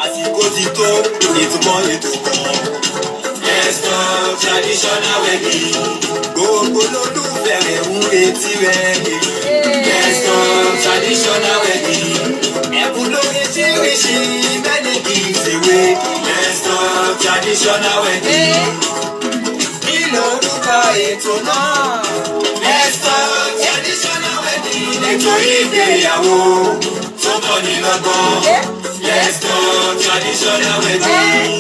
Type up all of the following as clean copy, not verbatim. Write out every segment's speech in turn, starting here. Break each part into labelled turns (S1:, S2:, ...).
S1: àsìkò ti tó ìtumọ̀ ètò kan. Let's talk traditional wedding. Gbogbo lólùfẹ́ rẹ̀ ń retí rẹ̀ yìí. Let's talk traditional wedding. Ẹ̀bùn lóríṣiríṣi many gives away. Let's talk traditional wedding. Kí lorúkọ ètò náà? Let's talk traditional wedding. Ètò ìgbéyàwó tó kọ́ ni lọ́gbọ́n. Let's talk traditional wedding.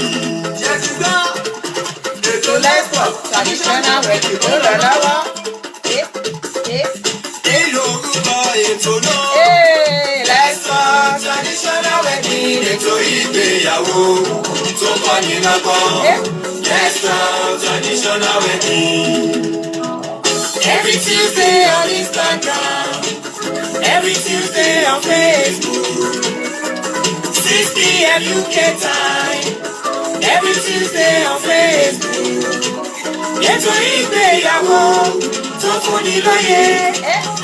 S1: Let's talk traditional wedding tó lọ lọ́wọ́. Kí lorúkọ ètò náà? Let's talk traditional wedding. Ètò ìgbéyàwó tó kọ́ ni lọ́gbọ́n. Let's talk traditional wedding. Every Tuesday on Instagram, every Tuesday on Facebook, 6 p.m. UK time, every Tuesday on Facebook. Ètò ìgbéyàwó tó fún ni lóye.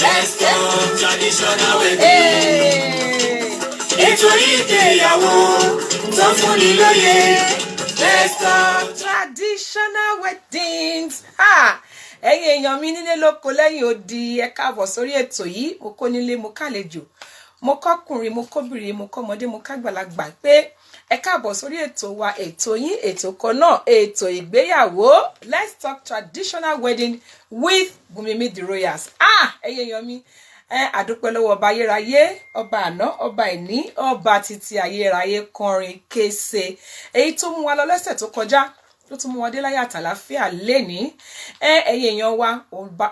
S1: Let's talk traditional wedding. Ètò ìgbéyàwó tó fún ni lóye. Let's talk traditional weddings. Ẹ̀yin èèyàn mi nílé lóko lẹ́yìn odi, ẹ káàbọ̀ sórí ètò yìí. Mo kó nílé, mo kálejò, mo kọ́kùnrin, mo kóbìnrin, mo kọ́mọdé, mo kágbàlagbà pé ẹ káàbọ̀ sórí ètò wa, ètò yín, ètò kan náà, ètò ìgbéyàwó. Let's talk traditional wedding with Bùnmi the Royals. Ẹ̀yin èèyàn mi, àdúpẹ́ lọ́wọ́ ọba ayérayé, ọba àná, ọba ìní, ọba títí ayérayé kọrin kése. Èyí tó mú wa lọ lọ́sẹ̀ tó kọjá, ló tún mú wọn dé láyé àtàlàáfíà lénìí. Ẹ̀yin èèyàn wa,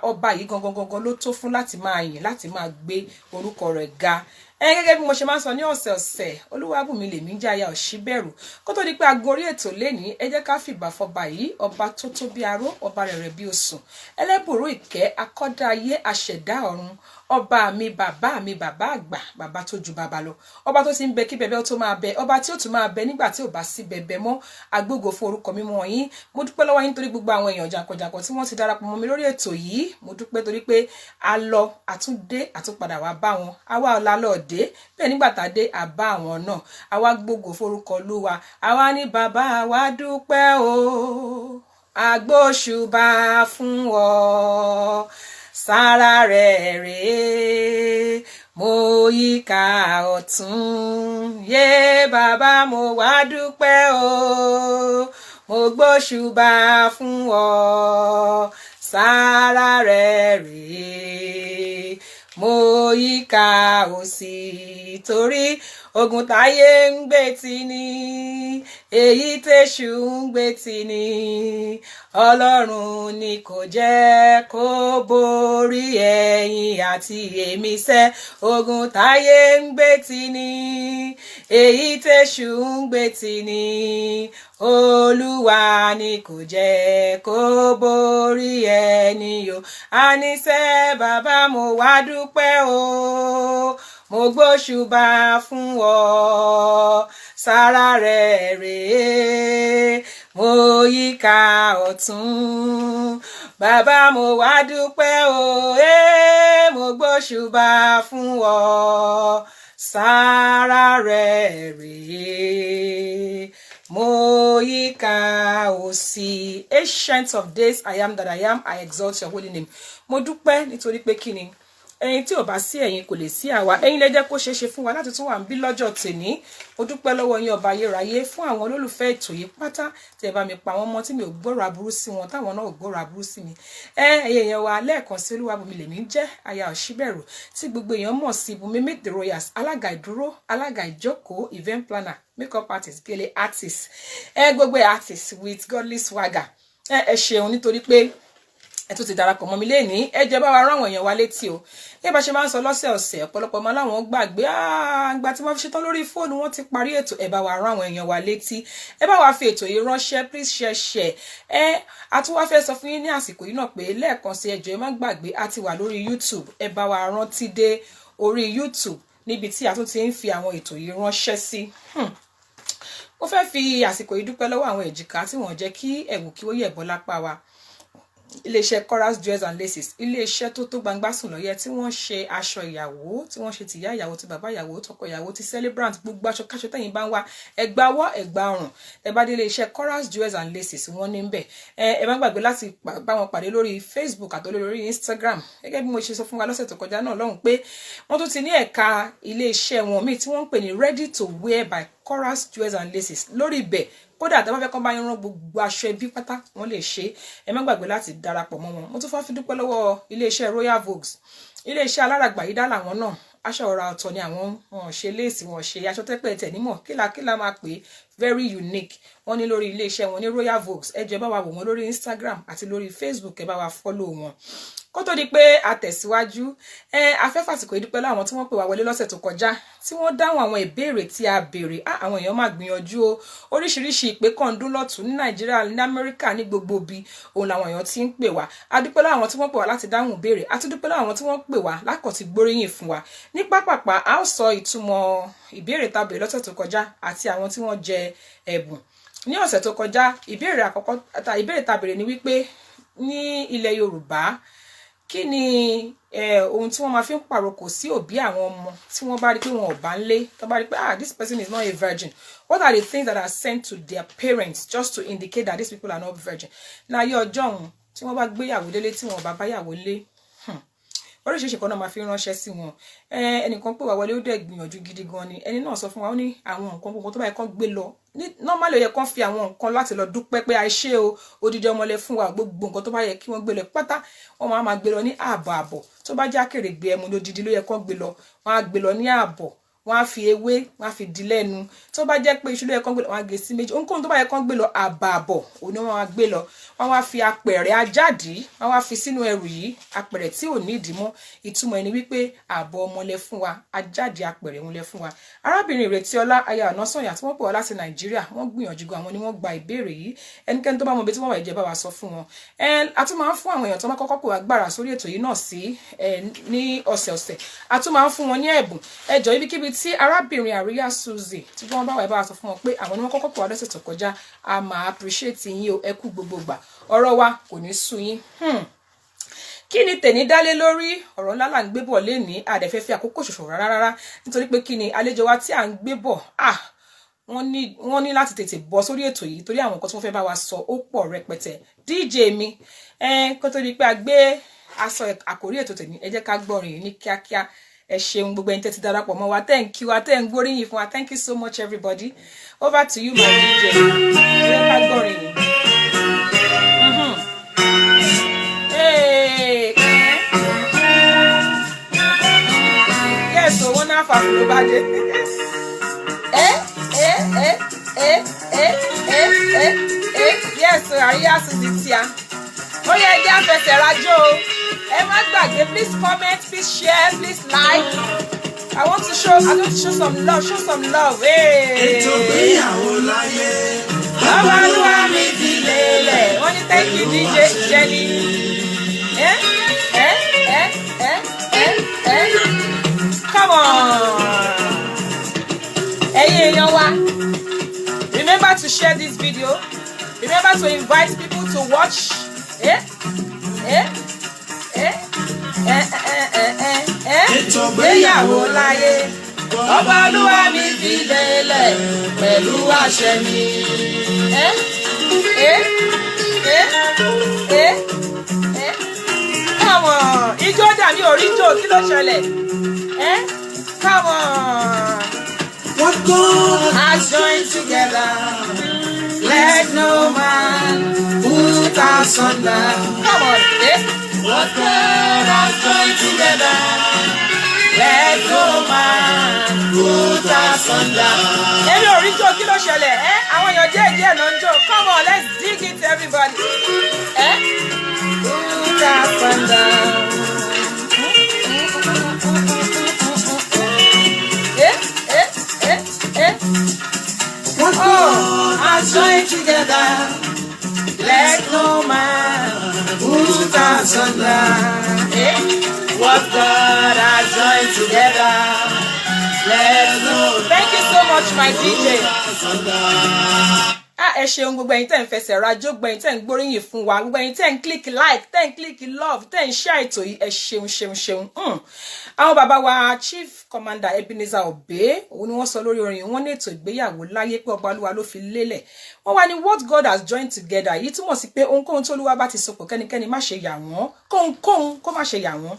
S1: ọba yìí gangan ló tó fún láti máa yìn, láti máa gbé orúkọ rẹ̀ ga. Gẹ́gẹ́ bí mo ṣe máa ń sọ ní ọ̀sẹ̀ọ̀sẹ̀, Olúwabùnmi lèmi jẹ́ aya Òṣìbẹ̀rù. Kó tó di pé agorí ètò lénìí, ẹ jẹ́ ká fìbà fọba yìí, ọba tó tó bí aró, ọba rẹ̀rẹ̀ bí osùn, ẹlẹ́bùrú ìkẹ́, akọ́dá ayé, aṣẹ̀dá ọ̀run, ọba mi, bàbá àgbà, bàbá tó ju bàbá lọ, ọba tó ti ń bẹ kí bẹ̀bẹ̀ ó tó máa bẹ, ọba tí ó tún máa bẹ nígbà tí ò bá sí bẹ̀bẹ̀ mọ́. Agbógo fún orúkọ mímọ́ yín. Mo dúpẹ́ lọ́wọ́ yín torí gbogbo àwọn èèyàn jàǹkànjàǹkàn tí wọ́n ti darapọ̀ mọ́ mi lórí ètò yìí. Mo dúpẹ́ torí pé a lọ, àtúndé, àtúnpadà wá bá wọn. Àwa ọ̀la lọ́ọ̀dé, bẹ́ẹ̀ nígbà tá a dé àbá àwọn náà. Àwa gbógo fún orúkọ Olúwa. Àwa ní bàbá wa dúpẹ́ o, agbóṣùbà fún ọ. Sára rẹ̀ rèé, mo yíká ọ̀tún. Yé bàbá mo wá dúpẹ́ o, mo gbóṣùbà fún ọ. Sára rẹ̀ rèé, mo yíká òsì. Torí ogun táyé ń gbé tì ní, èyí tèṣù ń gbé tì ní, Ọlọ́run ni kò jẹ́ kó borí ẹ̀yin àti èmi sẹ́. Ogun táyé ń gbé tì ní, èyí tèṣù ń gbé tì ní, Olúwa ni kò jẹ́ kó borí ẹni o. Àníṣe bàbá mo wá dúpẹ́ o, mo gbóṣùbà fún ọ. Sára rẹ̀ rèé, mo yíká ọ̀tún. Bàbá mo wá dúpẹ́ o, mo gbóṣùbà fún ọ. Sára rẹ̀ rèé, mo yíká òsì. Ancient of days, I am that I am, I exalt your holy name. Mo dúpẹ́ nítorí pé kí ni? Ẹ̀yin tí ò bá sí ẹ̀yin kò lè sí àwa. Ẹ̀yin lẹ jẹ́ kó ṣeé ṣe fún wa láti tún wà níbí lọ́jọ́ tèní. Mo dúpẹ́ lọ́wọ́ yín ọba ayérayé fún àwọn olólùfẹ́ ètò yìí pátá tí ẹ bá mi pa wọ́n mọ́ tí mi ò gbọ́rọ̀ aburú sí wọn, táwọn náà ò gbọ́rọ̀ aburú sí mi. Ẹ̀yin èèyàn wa, lẹ́ẹ̀kan sí Olúwabùnmi lèmi jẹ́ aya Òṣìbẹ̀rù tí gbogbo èèyàn mọ̀ sí Bùnmi the Royals, alága ìdúró, alága ìjókòó, event planner, makeup artist, gele artist. Gbogbo artist with godly swagger. Ẹ ṣeun nítorí pé ẹ tún ti darapọ̀ mọ́ mi lénìí. Ẹ jẹ́ bá wa rán àwọn èèyàn wa létí o. Yẹ́ bá ṣe máa ń sọ lọ́sẹ̀ọ̀sẹ̀, ọ̀pọ̀lọpọ̀ ọmọ láwọn gbàgbé àgbà tí wọ́n fi ṣetán lórí fóònù wọn ti parí ètò. Ẹ bá wa rán àwọn èèyàn wa létí. Ẹ bá wa fi ètò yìí ránṣẹ́, please share. A tún wá fẹ́ sọ fún yín ní àsìkò yìí náà pé lẹ́ẹ̀kan sí ẹ jọ̀ọ́ ẹ má gbàgbé, a ti wà lórí YouTube. Ẹ bá wa rántí dé orí YouTube níbi tí a tún ti ń fi àwọn ètò yìí ránṣẹ́ sí. Mo fẹ́ fi àsìkò yìí dúpẹ́ lọ́wọ́ àwọn èjìká tí wọ́n jẹ́ kí ẹ̀wù kí ó yẹ̀ bọ́ lápá wa.
S2: iléeṣẹ́ Chorus Jewels and Laces, iléeṣẹ́ tó gbangba sùn lọ́yẹ tí wọ́n ṣe aṣọ ìyàwó, tí wọ́n ṣe tìyá ìyàwó, ti bàbá ìyàwó, tọkọ ìyàwó, ti celebrant, gbogbo aṣọ káṣọ tẹ̀yin bá ń wá, ẹ̀gbà ọwọ́, ẹ̀gbà ọrùn, ẹ bá dé iléeṣẹ́ Chorus Jewels and Laces wọ́n ní ńbẹ̀. Ẹ má gbàgbé láti bá wọn pàdé lórí Facebook àti lórí Instagram. Gẹ́gẹ́ bí mo ṣe sọ fún wa lọ́sẹ̀ tó kọjá náà lọ́hùn pé wọ́n tún ti ní ẹ̀ka iléeṣẹ́ wọn míì tí wọ́n ń pè ní Ready to Wear by Chorus Jewels and Laces lórí ibẹ̀. Kódà tá bá fẹ́ kàn bá yín rán gbogbo aṣọ ẹbí pátá wọ́n lè ṣe. Ẹ má gbàgbé láti darapọ̀ mọ́ wọn. Mo tún fẹ́ fi dúpẹ́ lọ́wọ́ iléeṣẹ́ Royal Vogues. Iléeṣẹ́ aláràgbà yìí dá làwọn náà. Aṣọ ọ̀rà ọ̀tọ̀ ni àwọn wọn ṣe léèsì wọn ṣe aṣọ tẹ́pẹ́ tẹ̀ nímọ̀ kílà máa pè very unique. Wọ́n ní lórí iléeṣẹ́ wọn ní Royal Vogues. Ẹ jẹ́ bá wa wò wọ́n lórí Instagram àti lórí Facebook, ẹ bá wa follow wọn. Kó tó di pé a tẹ̀síwájú, afẹ́fẹ́ àsìkò ìdúpẹ́ láwọn tí wọ́n pè wá wọlé lọ́sẹ̀ tó kọjá tí wọ́n dáhùn àwọn ìbéèrè tí a béèrè. Àwọn èèyàn máa gbìyànjú o, oríṣiríṣi ìpè kan dún lọ́tún ní Nàìjíríà, ní Amẹ́ríkà, ní gbogbo ibi òun làwọn èèyàn ti ń pè wá. A dúpẹ́ láwọn tí wọ́n pè wá láti dáhùn ìbéèrè, a tún dúpẹ́ láwọn tí wọ́n pè wá lákọ̀tì gbóríyìn fún wa. Ní pápápá a ó sọ ìtumọ̀ ìbéèrè tá a béèrè lọ́sẹ̀ tó kọjá àti àwọn tí wọ́n jẹ ẹ̀bùn. Ní ọ̀sẹ̀ tó kọjá ìbéèrè àkọ́kọ́ ìbéèrè tá a béèrè ni wípé ní ilẹ̀ Yorùbá kí ni ohun tí wọ́n máa fi ń pàrokò sí òbí àwọn ọmọ tí wọ́n bá rí pé wọn ò bá ń lé, tó bá rí pé this person is not a virgin. What are the things that are sent to their parents just to indicate that these people are not virgin? Láyé ọjọ́ ọ̀hún tí wọ́n bá gbéyàwó délé tí wọn bá báyàwó lé, oríṣiríṣi kan náà máa fi ránṣẹ́ sí wọn. Ẹnìkan pè wá wọlé ó dẹ̀ gbìyànjú gidi gan ni. Ẹni náà sọ fún wa ó ní àwọn nǹkan gbogbo tó bá yẹ kán gbé lọ normally ó yẹ kán fi àwọn nǹkan láti lọ dúpẹ́ pé àìṣe o odidi ọmọlẹ fún wa, gbogbo nǹkan tó bá yẹ kí wọ́n gbé lọ pátá wọ́n máa gbé lọ ní ààbọ̀. Tó bá jẹ́ Akèrègbè ẹmu lódidi ló yẹ kán gbé lọ, wọ́n á gbé lọ ní ààbọ̀, wọ́n á fi ewé, wọ́n á fi dì lẹ́nu. Tó bá jẹ́ pé iṣu ló yẹ kán gbé lọ, wọ́n á gé sí méjì. Ohunkóhun tó bá yẹ kán gbé lọ àbàbọ̀ òun ni wọ́n á gbé lọ. Wọ́n wá fi apẹ̀rẹ̀ ajáàdí, wọ́n wá fi sínú ẹrù yìí, apẹ̀rẹ̀ tí ò ní ìdí mọ́. Ìtumọ̀ ẹni wípé ààbọ̀ ọmọ lẹ fún wa, ajáàdí apẹ̀rẹ̀ wọn lẹ fún wa. Arábìnrin Ìrètíọlá aya Ọ̀nàsànyà tí wọ́n pè wá láti Nàìjíríà, wọ́n gbìyànjú gan, àwọn ni wọ́n gba ìbéèrè yìí. Ẹnikẹ́ni tó bá mọ ibi tí wọ́n wà ẹ jẹ́ bá wa sọ fún wọn. A tún máa ń fún àwọn èèyàn tó máa kọ́kọ́ pè wá gbàrà sórí ètò yìí náà sí ní ọ̀sẹ̀ọ̀sẹ̀. A tún máa ń fún wọn ní ẹ̀bùn. Ẹ jọ̀ọ́ ibikíbi tí arábìnrin Àríyá Suzy tí wọ́n bá wà ẹ bá wa sọ fún wọn pé àwọn ni wọ́n kọ́kọ́ pè wá lọ́sẹ̀ tó kọjá. A máa appreciate yín o, ẹ kú gbogbo gbà. Ọ̀rọ̀ wa kò ní sú yín. Kí ni tèní dálé lórí? Ọ̀rọ̀ ńlá là ń gbé bọ̀ lénìí, a dẹ̀ fẹ́ fi àkókò ṣòfò rárá nítorí pé kí ni àlejò wa tí à ń gbé bọ̀ wọ́n ní láti tètè bọ́ sórí ètò yìí torí àwọn nǹkan tí wọ́n fẹ́ bá wa sọ ó pọ̀ rẹpẹtẹ. DJ mi kó tó di pé a gbé aṣọ àkórí ètò tèmi, ẹ jẹ́ ká gbọ́rin yìí ní kíákíá. Ẹ ṣeun gbogbo ẹ̀yin tẹ́ ti darapọ̀ mọ́ wa, thank you wa, tẹ́ ń gbóríyìn fún wa, thank you so much everybody. Over to you my DJ. Ẹ jẹ́ ká gbọ́rin yìí. Yes, so one half of the body. Yes, so Àríyá Suzy tia. Ó yẹ jẹ́ àfẹsẹ̀ rájò. Ẹ má gbàgbé, please comment, please share, please like. I want to show some love,
S1: Ètò ìgbéyàwó láyé.
S2: Bàbá Olúwa mi fi lélẹ̀. Wọ́n ní thank you DJ Jenny. Come on. Ẹ̀yin èèyàn wa. Remember to share this video. Remember to invite people to watch.
S1: Ètò ìgbéyàwó láyé.
S2: Bàbá Olúwa mi fi lélẹ̀ pẹ̀lú àṣẹ mi. Come on. Ijó dàbí oríjó, kí ló ṣẹlẹ̀? Come on.
S1: What God
S2: has joined together, let no man put asunder. Come on,
S1: What God has joined together,
S2: let no man
S1: put asunder.
S2: Èmi ò rí jó, kí ló ṣẹlẹ̀? Àwọn èèyàn díẹ̀ ló ń jó. Come on, let's dig it everybody. Put asunder.
S1: What God has joined together,
S2: Let no man
S1: put asunder.
S2: what God has joined together. Let no. Thank you so much, my DJ. ẹ ṣeun gbogbo ẹ̀yin tẹ́ ń fẹsẹ̀ rajó, gbogbo ẹ̀yin tẹ́ ń gbóríyìn fún wa, gbogbo ẹ̀yin tẹ́ ń click like, tẹ́ ń click love, tẹ́ ń share ètò yìí, ẹ ṣeun. Àwọn bàbá wa Chief Commander Ebenezer Obey, òun ni wọ́n sọ lórí orin wọn ní ètò ìgbéyàwó láyé pé ọba Olúwa ló fi lélẹ̀. Wọ́n wá ní what God has joined together. Yìí túmọ̀ sí pé ohunkóhun tó Olúwa bá ti sopọ̀ kẹ́nikẹ́ni má ṣe yà wọ́n, kóhunkóhun kó má ṣe yà wọ́n.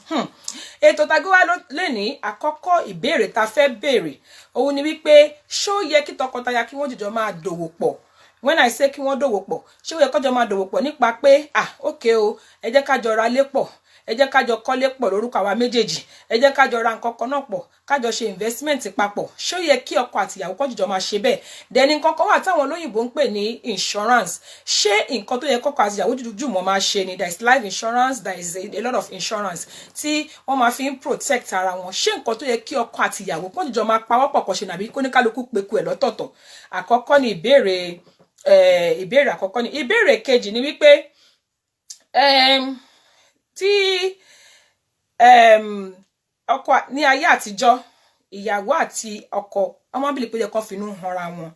S2: Ètò tá gbé wá lónìí, àkọ́kọ́ ìbéèrè tá fẹ́ béèrè, òun ni wípé ṣó yẹ kí tọkọtaya kí wọ́n jìjọ máa dòwò pọ̀? When I say kí wọ́n dòwò pọ̀, ṣé ó yẹ kọ́jọ máa dòwò pọ̀ nípa pé okay o, ẹ jẹ́ ká jọ ra lé pọ̀, ẹ jẹ́ ká jọ kọ́lé pọ̀ lórúkọ àwa méjèèjì, ẹ jẹ́ ká jọ ra nǹkan kan náà pọ̀, ká jọ ṣe investment papọ̀. Ṣé ó yẹ kí ọkọ àti ìyàwó kó jìjọ máa ṣe bẹ́ẹ̀? Then nǹkan kan wà táwọn olóyìnbó ń pè ní insurance. Ṣé nǹkan tó yẹ kọ́kọ àti ìyàwó jùmọ̀ máa ṣe ni? There is life insurance, there is a lot of insurance tí wọ́n máa fi ń protect ara wọn. Ṣé nǹkan tó yẹ kí ọkọ àti ìyàwó kó jìjọ máa pawọ́pọ̀ kó ṣe nàbí kó ní kálukú peku ẹ̀ lọ́tọ̀ọ̀tọ̀? Àkọ́kọ́ ni ìbéèrè àkọ́kọ́ ni. Ìbéèrè kejì ni wípé tí ọkọ ní ayé àtijọ́, ìyàwó àti ọkọ ọmọ bíi pé kan finú hanra wọn,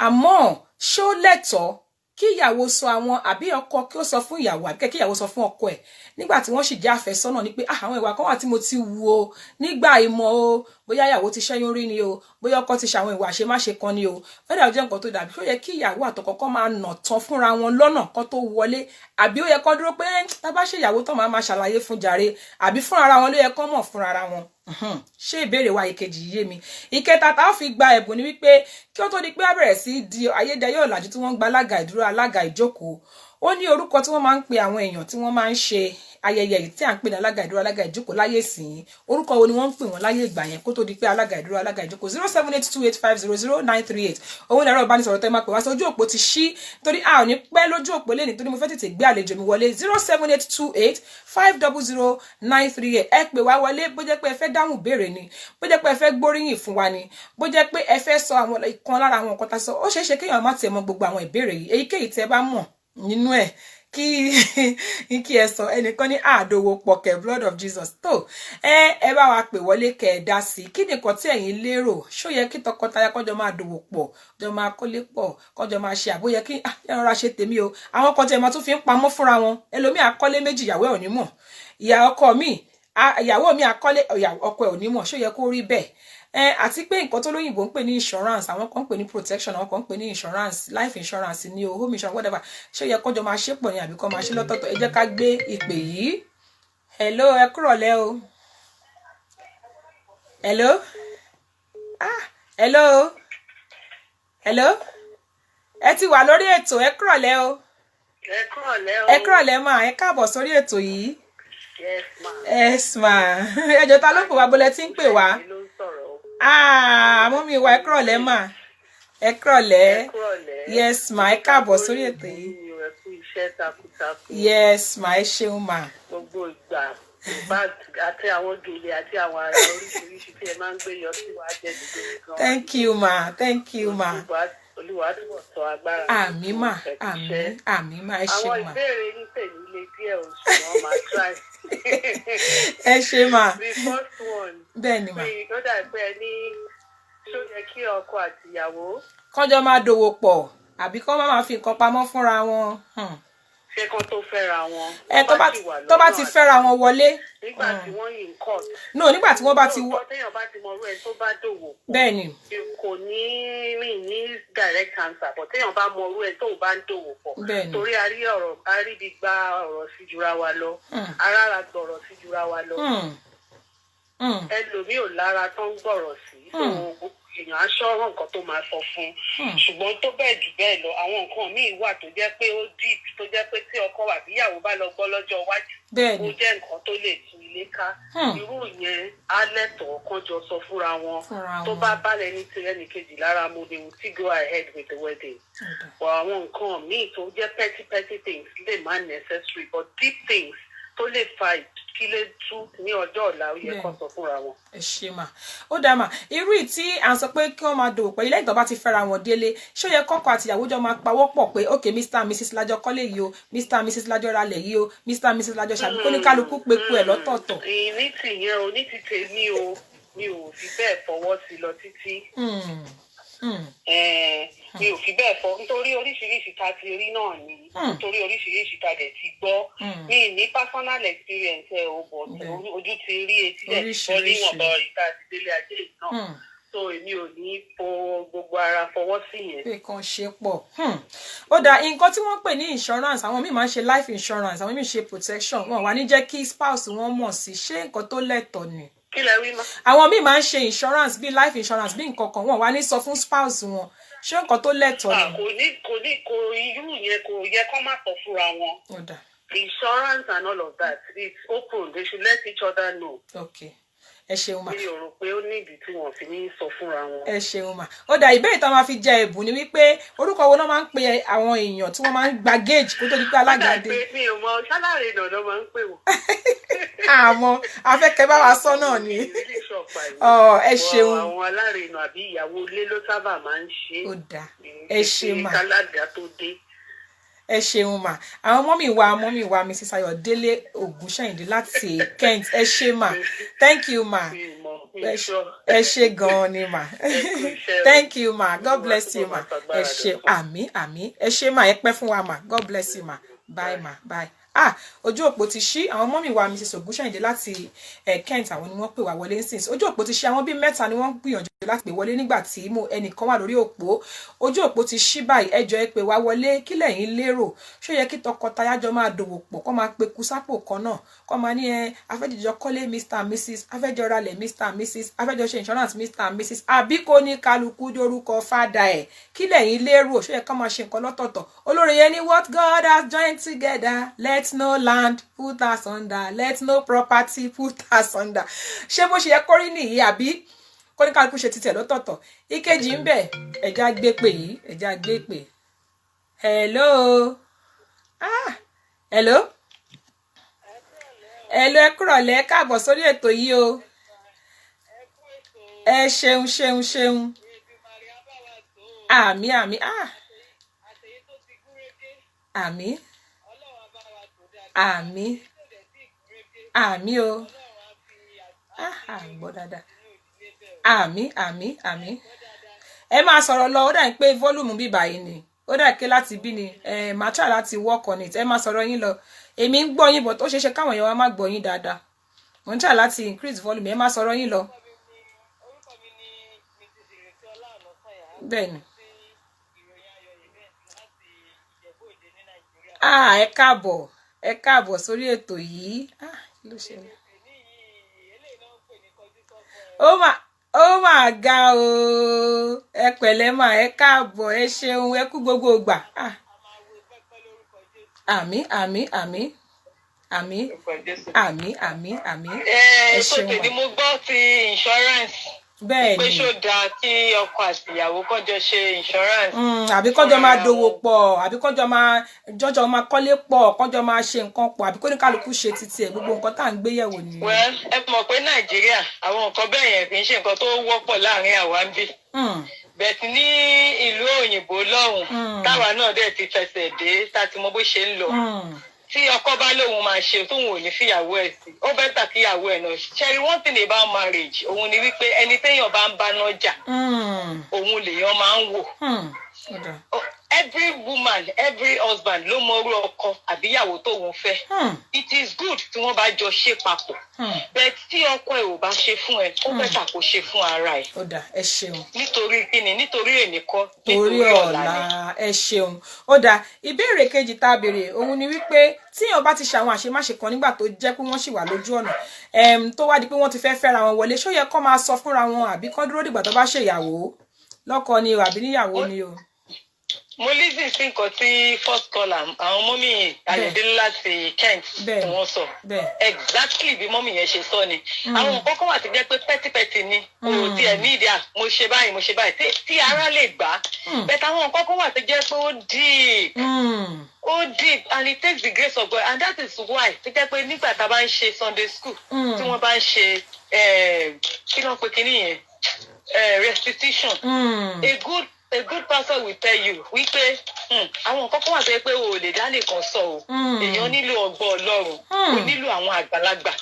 S2: àmọ́ ṣó lẹ́tọ̀ọ́ kí ìyàwó sọ àwọn àbí ọkọ kí ó sọ fún ìyàwó àbí kí ìyàwó sọ fún ọkọ ẹ̀ nígbà tí wọ́n sì jẹ́ àfẹ́sọ́nà ní pé àwọn ìwà kan wà tí mo ti wù o nígbà ìmọ̀ o, bóyá ìyàwó ti ṣẹ́yún rí ni o, bóyá ọkọ ti ṣàwọn ìwà àṣemáṣe kan ni o, fẹ́dà jẹ́ nǹkan tó dàbí. Ó yẹ kí ìyàwó àtọkọ kan máa nà tán fúnra wọn lọ́nà kan tó wọlé, àbí ó yẹ kó dúró pé tá bá ṣe ìyàwó tán máa ṣàlàyé fún jàre, àbí fúnra ara wọn ló yẹ kó mọ̀ fúnra ara wọn? Ṣé ìbéèrè wa ìkejì yé mi? Ìkẹta tá a fi gba ẹ̀bùn ni wípé kí ó tó di pé á bẹ̀rẹ̀ sí di ayédáyé ọ̀làjú tí wọ́n ń gba alága ìdúró, alága ìjókòó, ó ní orúkọ tí wọ́n máa ń pe àwọn èèyàn tí wọ́n máa ń ṣe ayẹyẹ yìí tí à ń pè ní alága ìdúró, alága ìjókòó láyé ìsìn. Orúkọ wo ni wọ́n ń pè wọ́n láyé ìgbà yẹn kó tó di pé alága ìdúró, alága ìjókòó? 07828500938 òun lẹ̀rọ ìbánisọ̀rọ̀ tẹ́ máa pè wá sí. Ojú òpó ti ṣí torí a ò ní pẹ́ lójú òpó lẹ́ni torí mo fẹ́ tètè gbé àlejò mi wọlé. 07828500938 ẹ pè wá wọlé bó jẹ́ pé ẹ fẹ́ dáhùn ìbéèrè ni, bó jẹ́ pé ẹ fẹ́ gbóríyìn fún wa ni, bó jẹ́ pé ẹ fẹ́ sọ àwọn ìkan lára àwọn nǹkan tá sọ. Ó ṣeé ṣe kéèyàn má tiẹ̀ mọ gbogbo àwọn ìbéèrè yìí, èyíkéyìí tí ẹ bá mọ̀ nínú ẹ̀ kí ẹ sọ. Ẹnìkan ní àdòwò pọ̀kẹ̀ blood of Jesus tó ẹ bá wa pè wọlé kẹ́ ẹ dá sí. Kí ni nǹkan tí ẹ̀yin lérò? Ṣó yẹ kí tọkọtaya kọjọ máa dòwò pọ̀, jọ máa kọ́lé pọ̀, kọjọ máa ṣe àbóyẹ kí ẹran ṣe tèmi o? Àwọn kan tí ẹ máa tún fi ń pamọ́ fúnra wọn. Ẹlòmíì akọ́lé méjì ìyàwó ẹ̀ ò ní mọ̀, ìyàwó mi akọ́lé ọkọ ẹ̀ ò ní mọ̀. Ṣó yẹ kó rí bẹ́ẹ̀? Àti pé nǹkan tó lóyìnbó ń pè ní insurance, àwọn kan ń pè ní protection, àwọn kan ń pè ní insurance, life insurance ni o, home insurance, whatever. Ṣé yẹ kọjọ máa ṣe pọ̀ ni àbí kó máa ṣe lọ́tọ̀ọ̀tọ̀? Ẹ jẹ́ ká gbé ìpè yìí. Hello, ẹ kúrọ̀lẹ́ o. Hello. Hello. Ẹ ti wà lórí ètò, ẹ kúrọ̀lẹ́ o. Ẹ kúrọ̀lẹ́ mà, ẹ káàbọ̀ sórí ètò yìí. Yes ma. Ẹjọ́ ta ló pè wá, bólẹ̀ tí ń pè wá? Mọ́mí wa ẹ kúrọ̀lẹ́ mà. Ẹ kúrọ̀lẹ́. Yes ma, ẹ káàbọ̀ sórí ètò yìí. Yes ma, ẹ ṣeun ma.
S3: Gbogbo ìgbà àti àwọn gèlè àti àwọn ará oríṣiríṣi tí ẹ máa ń gbé yọ sí wa jẹ́ nítorí gan.
S2: Thank you ma, thank you ma.
S3: Olúwa túbọ̀ sọ agbára.
S2: Àmín mà, àmín mà, ẹ ṣeun ma.
S3: Àwọn ìbéèrè ní tèmi lè díẹ̀ o, ṣùgbọ́n máa try.
S2: Ẹ ṣe ma.
S3: The first one.
S2: Bẹ́ẹ̀ ni ma.
S3: Ó dà pé ẹ ní ṣó yẹ kí ọkọ àti ìyàwó
S2: kọjọ máa dòwò pọ̀ àbí kọ́ máa fi nǹkan pamọ́ fúnra wọn?
S3: ṣé kan tó fẹ́ra wọn?
S2: Tó bá ti fẹ́ra wọn wọlé.
S3: Nígbà tí wọ́n yìí ń kọ̀.
S2: No, nígbà tí wọ́n bá ti
S3: wọ́. Téèyàn bá ti mọ irú ẹ tó bá dòwò.
S2: Bẹ́ẹ̀ ni.
S3: Kò ní rìn ní direct answer, but téèyàn bá mọ irú ẹ tó bá ń dòwò pọ̀.
S2: Bẹ́ẹ̀ ni.
S3: Torí aríbi gba ọ̀rọ̀ sí jura wa lọ. Arára gbọ̀rọ̀ sí jura wa lọ. Ẹlòmíì ò lára tó ń gbọ̀rọ̀ sí. Èèyàn aṣọ nǹkan tó máa sọ fún ṣùgbọ́n tó bẹ́ẹ̀ jù bẹ́ẹ̀ lọ àwọn nǹkan míì wà tó jẹ́ pé ó deep tó jẹ́ pé tí ọkọ àbí ìyàwó bá lọ gbọ́ lọ́jọ́ iwájú ó jẹ́ nǹkan tó lè tú ilé ká irú yẹn á lẹ́tọ̀ọ́ kan jọ sọ fúnra wọn tó bá balẹ̀ ní tirẹ̀ ní kejì lára mo they will still go ahead with the wedding. But àwọn nǹkan míì tó jẹ́ petty things lè má necessary but deep things tó lè fa kí lè tú ní ọjọ́ ọ̀la ó yẹ kó sọ fúnra wọn.
S2: Ẹ ṣe mà ó dá mà irú tí à ń sọ pé kí wọ́n máa dòwò pẹ̀lú lẹ́yìn tó bá ti fẹ́ra wọn délé ṣó yẹ kọ́kọ́ àti ìyàwó jọ máa pawọ́ pọ̀ pé ok Mr and Mrs lájọ kọ́lé yìí o Mr and Mrs lájọ ralẹ̀ yìí o Mr and Mrs lájọ ṣàbí kó ní kálukú peku ẹ̀ lọ́tọ̀ọ̀tọ̀.
S3: ní tìyẹn o ní ti tèmi o mi ò fi bẹ́ẹ̀ fọwọ́ sí lọ títí. mi ò fi bẹ́ẹ̀ fọ́ nítorí oríṣiríṣi ta ti rí náà ni nítorí oríṣiríṣi ta dẹ̀ ti gbọ́ mi ní personal experience ẹ̀ o bọ̀ ojú ti rí etí ẹ̀ ti gbọ́ níwọ̀nba ìta àti délé ajé náà so èmi ò ní gbogbo ara fọwọ́ sí yẹn.
S2: pé kan ṣe pọ̀ ó dà nǹkan tí wọ́n pè ní insurance àwọn míì máa ń ṣe life insurance àwọn míì ṣe protection wọn wà ní jẹ́ kí spouse wọn mọ̀ sí ṣé nǹkan tó lẹ́tọ̀ọ́ ni.
S3: kí lẹ wí mọ́.
S2: àwọn míì máa ń ṣe insurance bíi life insurance bíi nǹkan kan wọn wà ní sọ fún spouse wọn ṣé nǹkan tó lẹ́tọ̀ọ́ ni.
S3: kò irú yẹn kò yẹ kó má sọ fúnra wọn. Insurance and all of that it's open they should let each other know.
S2: Okay. Ẹ ṣeun ma.
S3: mi ò rò pé ó nídìí tí wọn fi ní sọ fúnra wọn.
S2: Ẹ ṣeun ma. Ó dà ìbéèrè tá máa fi jẹ ẹ̀bùn ni wípé orúkọ wo náà máa ń pe àwọn èèyàn tí wọ́n máa ń gba gauge kó tó di pé alága dé.
S3: mi ò mọ sálárì náà ló máa ń pè wọ́n.
S2: àmọ́ afẹ́kẹ́ bá wa sọ náà ni. Ẹ ṣeun.
S3: àwọn alárinà àbí ìyàwó ilé ló sábà máa ń ṣe.
S2: Ó dà ẹ ṣe ma.
S3: kálága tó dé.
S2: Ẹ ṣeun ma àwọn mọ́mì wa Mrs. Ayọ̀délé Ògúnṣẹ́yìndé láti Kent ẹ ṣe ma thank you ma ẹ ṣe gan-an ni ma thank you ma God bless you ma ẹ ṣe àmín ẹ ṣe ma ẹ pẹ́ fún wa ma God bless you ma bye ma bye. Ojú òpó ti ṣí àwọn mọ́mì wa Mrs. Ògúnṣẹ́yìndé láti Kent àwọn ni wọ́n pè wá wọlé nísinsìnyí ojú òpó ti ṣí àwọn bíi mẹ́ta ni wọ́n gbìyànjú láti pè wọlé nígbà tí ẹnìkan wà lórí òpó ojú òpó ti ṣí báyìí ẹ jọ̀ọ́ ẹ pè wá wọlé kí lẹ̀yin lérò ṣó yẹ kí tọkọtaya jọ máa dòwò pọ̀ kó máa peku sápò kan náà kó máa ní afẹ́jọ kọ́lé Mr and Mrs afẹ́jọ ralẹ̀ Mr and Mrs afẹ́jọ ṣe insurance Mr and Mrs àbí kò ní kálukú dórúkọ fàdà ẹ̀ kí lẹ̀yin lérò ṣó yẹ ká máa ṣe nǹkan lọ́tọ̀ọ̀tọ̀ olórin yẹn ní what God has joined together let no land put us under let no property put us under ṣé bó ṣe yẹ kó rí nìyí àbí kó ní kálukú ṣe títẹ̀ lọ́tọ̀ọ̀tọ̀ ìkejì ń bẹ ẹ̀já gbé pè yìí ẹ̀já gbé pè hello hello ẹ kúrọ̀lẹ́ káàbọ̀ sórí ètò yìí o ẹ ṣeun àmín àmín o gbọ́ dáadáa àmín ẹ máa sọ̀rọ̀ lọ ó dà pé volume bí báyìí ni ó dà pé láti bí ni máa try láti work on it ẹ máa sọ̀rọ̀ yín lọ èmi ń gbọ́ yín bọ̀ tó ṣeéṣe káwọn èèyàn wa má gbọ́ yín dáadáa mo ń try láti increase volume ẹ máa sọ̀rọ̀ yín lọ. bẹ́ẹ̀ni ẹ káàbọ̀ sórí ètò yìí ló ṣẹlẹ̀. ó mà ga o ẹ pẹ̀lẹ́ mà ẹ káàbọ̀ ẹ ṣeun ẹ kú gbogbo ìgbà àmín
S3: ẹ ṣeun mà. ni mo gbọ́ ti insurance
S2: bẹ́ẹ̀ni
S3: pé ṣó dáa kí ọkọ àti ìyàwó kọjọ ṣe insurance.
S2: àbí kọjọ máa dòwò pọ̀ àbí kọjọ máa kọ́lé pọ̀ kọjọ máa ṣe nǹkan pọ̀ àbí kó ní kálukú ṣe títí ẹ̀ gbogbo nǹkan tá à ń gbé yẹ̀wò nìyẹn.
S3: well ẹ mọ̀ pé nàìjíríà àwọn nǹkan bẹ́ẹ̀ yẹn kì í ṣe nǹkan tó wọ́pọ̀ láàrin àwa ń bí. bẹ̀t ní ìlú òyìnbó lọ́hùn táwa náà dẹ̀ ti fẹsẹ̀ dé tá a ti mọ bó ṣe ń lọ. tí ọkọ bá lóun máa ṣe tóun ò ní fìyàwó ẹ̀ sí ó bẹ́tà kíyàwó ẹ̀ náà ṣẹ́rí one thing about marriage òun ni wípé ẹni téèyàn bá ń bá náà jà òun lèèyàn máa ń wò. every woman every husband ló mọ orú ọkọ àbíyàwó tóun fẹ́ it is good tí wọ́n bá jọ ṣe papọ̀ bẹ́ẹ̀ tí ọkọ ẹ̀ ò bá ṣe fún ẹ ó bẹ́tà kó ṣe fún ara ẹ̀.
S2: ó dà ẹ ṣeun.
S3: nítorí kíni nítorí èmi kọ́
S2: nítorí ọ̀la ẹ ṣeun. ó dà ìbéèrè kejì tá a béèrè òun ni wípé tíyàn bá ti ṣe àwọn àṣemáṣe kan nígbà tó jẹ́ pé wọ́n ṣì wà lójú ọ̀nà tó wá di pé wọ́n ti fẹ́ fẹ́ra wọn wọlé ṣó yẹ kó máa sọ fúnra wọn àbí kó dúró dìgbà tó bá ṣèyàwó lọ́kọ ni o àbí níyàwó ni o.
S3: mo listen sí nǹkan tí first caller àwọn mọ́mì Ayọ̀délé láti Kent tí wọ́n sọ exactly bí mọ́mì yẹn ṣe sọ ni àwọn nǹkan kan wà tó jẹ́ pé pẹ́tipẹ́ti ni kò tiẹ̀ ní ìdí mo ṣe báyìí tí ara lè gbà bẹ́ẹ̀ àwọn nǹkan kan wà tó jẹ́ pé ó deep and it takes the grace of God and that is why tó jẹ́ pé nígbà tá a bá ń ṣe Sunday school tí wọ́n bá ń ṣe kí ló ń pe kinní yẹn restitution a good pastor will tell you wípé àwọn nǹkan kan wà tó yẹ pé o ò lè dá nìkan sọ o èèyàn nílò ọgbọ́n Ọlọ́run o nílò àwọn àgbàlagbà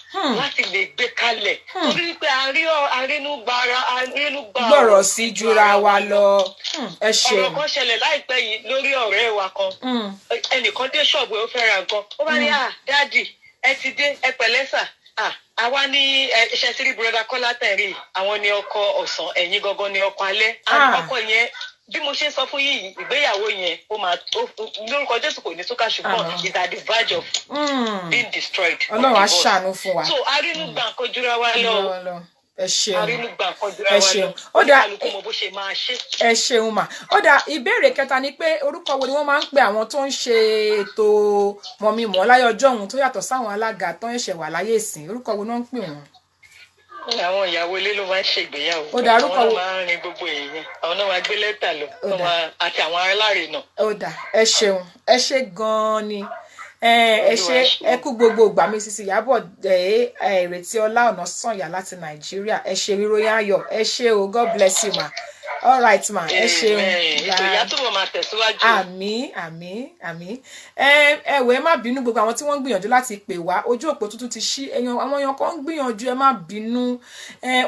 S3: láti lè gbé kalẹ̀ torí pé
S2: gbọ́rọ̀ sí jura wa lọ. Ẹ ṣe
S3: ọ̀rọ̀ kan ṣẹlẹ̀ láìpẹ́ yìí lórí ọ̀rẹ́ wa kan ẹnìkan dé ṣọ́ọ̀bù ó fẹ́ ra nǹkan ó bá ní dáàdì ẹ ti dé ẹ pẹ̀lẹ́ sà àwa ní iṣẹ́ sírí bùrọ̀dá Kọ́lá tẹ̀rí àwọn ní ọkọ ọ̀sán ẹ̀yin gangan ní ọkọ alẹ́ ọkọ yẹn bí mo ṣe ń sọ fún yìí ìgbéyàwó yẹn ó máa lórúkọ Jésù kò ní túká ṣùgbọ́n is at the verge of being destroyed.
S2: Ọlọ́run á ṣàánú fún wa.
S3: so arínúgbà nǹkan jura wa lọ.
S2: Ẹ ṣeun
S3: arínúgbà nǹkan jura wa lọ.
S2: Ó dà
S3: kálukú mọ bó ṣe máa ṣe.
S2: ẹ ṣeun mà. Ó dà ìbéèrè kẹta ni pé orúkọ wo ni wọ́n máa ń pe àwọn tó ń ṣe ètò mọ̀mí-mọ̀ láyé ọjọ́ òun tó yàtọ̀ sáwọn alága tó ń ṣẹ̀ṣẹ̀ wà láyé ìsìn orúkọ wo ni wọ́n ń pè wọ́n?
S3: Àwọn ìyàwó ilé ló máa ń ṣègbéyàwó.
S2: Ó dà orúkọ wo?
S3: Àwọn náà máa ń rin gbogbo èèyàn. Àwọn náà máa gbé lẹ́tà lọ. Àti àwọn alárinà.
S2: Ó dà ẹ ṣeun ẹ ṣe gan-an ni ẹ ṣe ẹ kú gbogbo ìgbà mi Sisi Ìyábọ̀ Ìrètí Ọlá Ọ̀nàsànyà láti Nàìjíríà ẹ ṣe ìròyìn ayọ̀ ẹ ṣe o God bless you ma. All right ma ẹ ṣeun.
S3: Ìyá túbọ̀ máa tẹ̀síwájú.
S2: Àmín ẹ wò ẹ má bínú gbogbo àwọn tí wọ́n ń gbìyànjú láti pè wá ojú òpó tuntun ti ṣí àwọn èèyàn kan ń gbìyànjú ẹ má bínú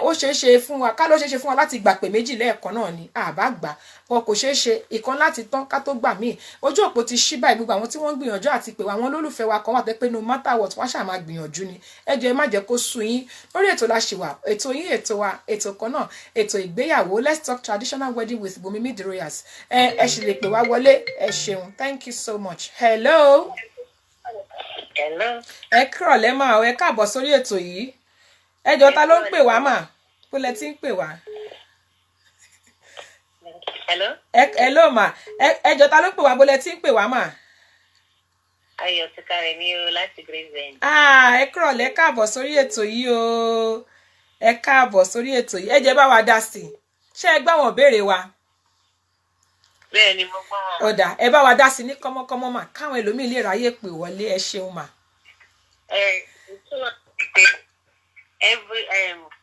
S2: ó ṣeé ṣe fún wa ká ló ṣeé ṣe fún wa láti gbà pé méjì lẹ́ẹ̀kan náà ni àbá gbà wọn kò ṣeé ṣe ìkan láti tán ká tó gbà míì ojú òpó ti ṣí báyìí gbogbo àwọn tí wọ́n ń gbìyànjú àti pè wá àwọn olólùfẹ́ wa kan wà tẹ́ pé no matter what wọ́n ṣáà máa gbìyànjú ni ẹ jọ̀ọ́ ẹ má jẹ́ kó sú yín lórí ètò la ṣì wà ètò yín ètò wa ètò kan náà ètò ìgbéyàwó let's talk traditional wedding with Bùnmi Mid-Royals ẹ sì lè pè wá wọlé ẹ ṣeun thank you so much. Hello. Ẹ kúrọ̀lẹ́ mà ẹ káàbọ̀ sórí ètò yìí ẹ jọ̀ọ́ ta ló ń pè wá mà kó lẹ ti ń pè wá. Hello mà ẹ jọ̀ọ́ ta ló ń pè wá bó lẹ ti ń pè wá mà.
S3: Ayọ̀ ti kárẹ̀ ní o láti Gravesend.
S2: Ẹ kúrọ̀lẹ́ káàbọ̀ sórí ètò yìí o ẹ káàbọ̀ sórí ètò yìí ẹ jẹ́ bá wa dá sí i ṣé ẹ gbá wọn béèrè wa.
S3: Bẹ́ẹ̀ ni mo gbọ́ wọn.
S2: Ọ̀dà ẹ bá wa dá sí i ní kọ́mọ́kọ́mọ́ mà káwọn ẹlòmíì lè ráyè pè wọlé ẹ ṣeun mà.
S3: Ìtumọ̀ pé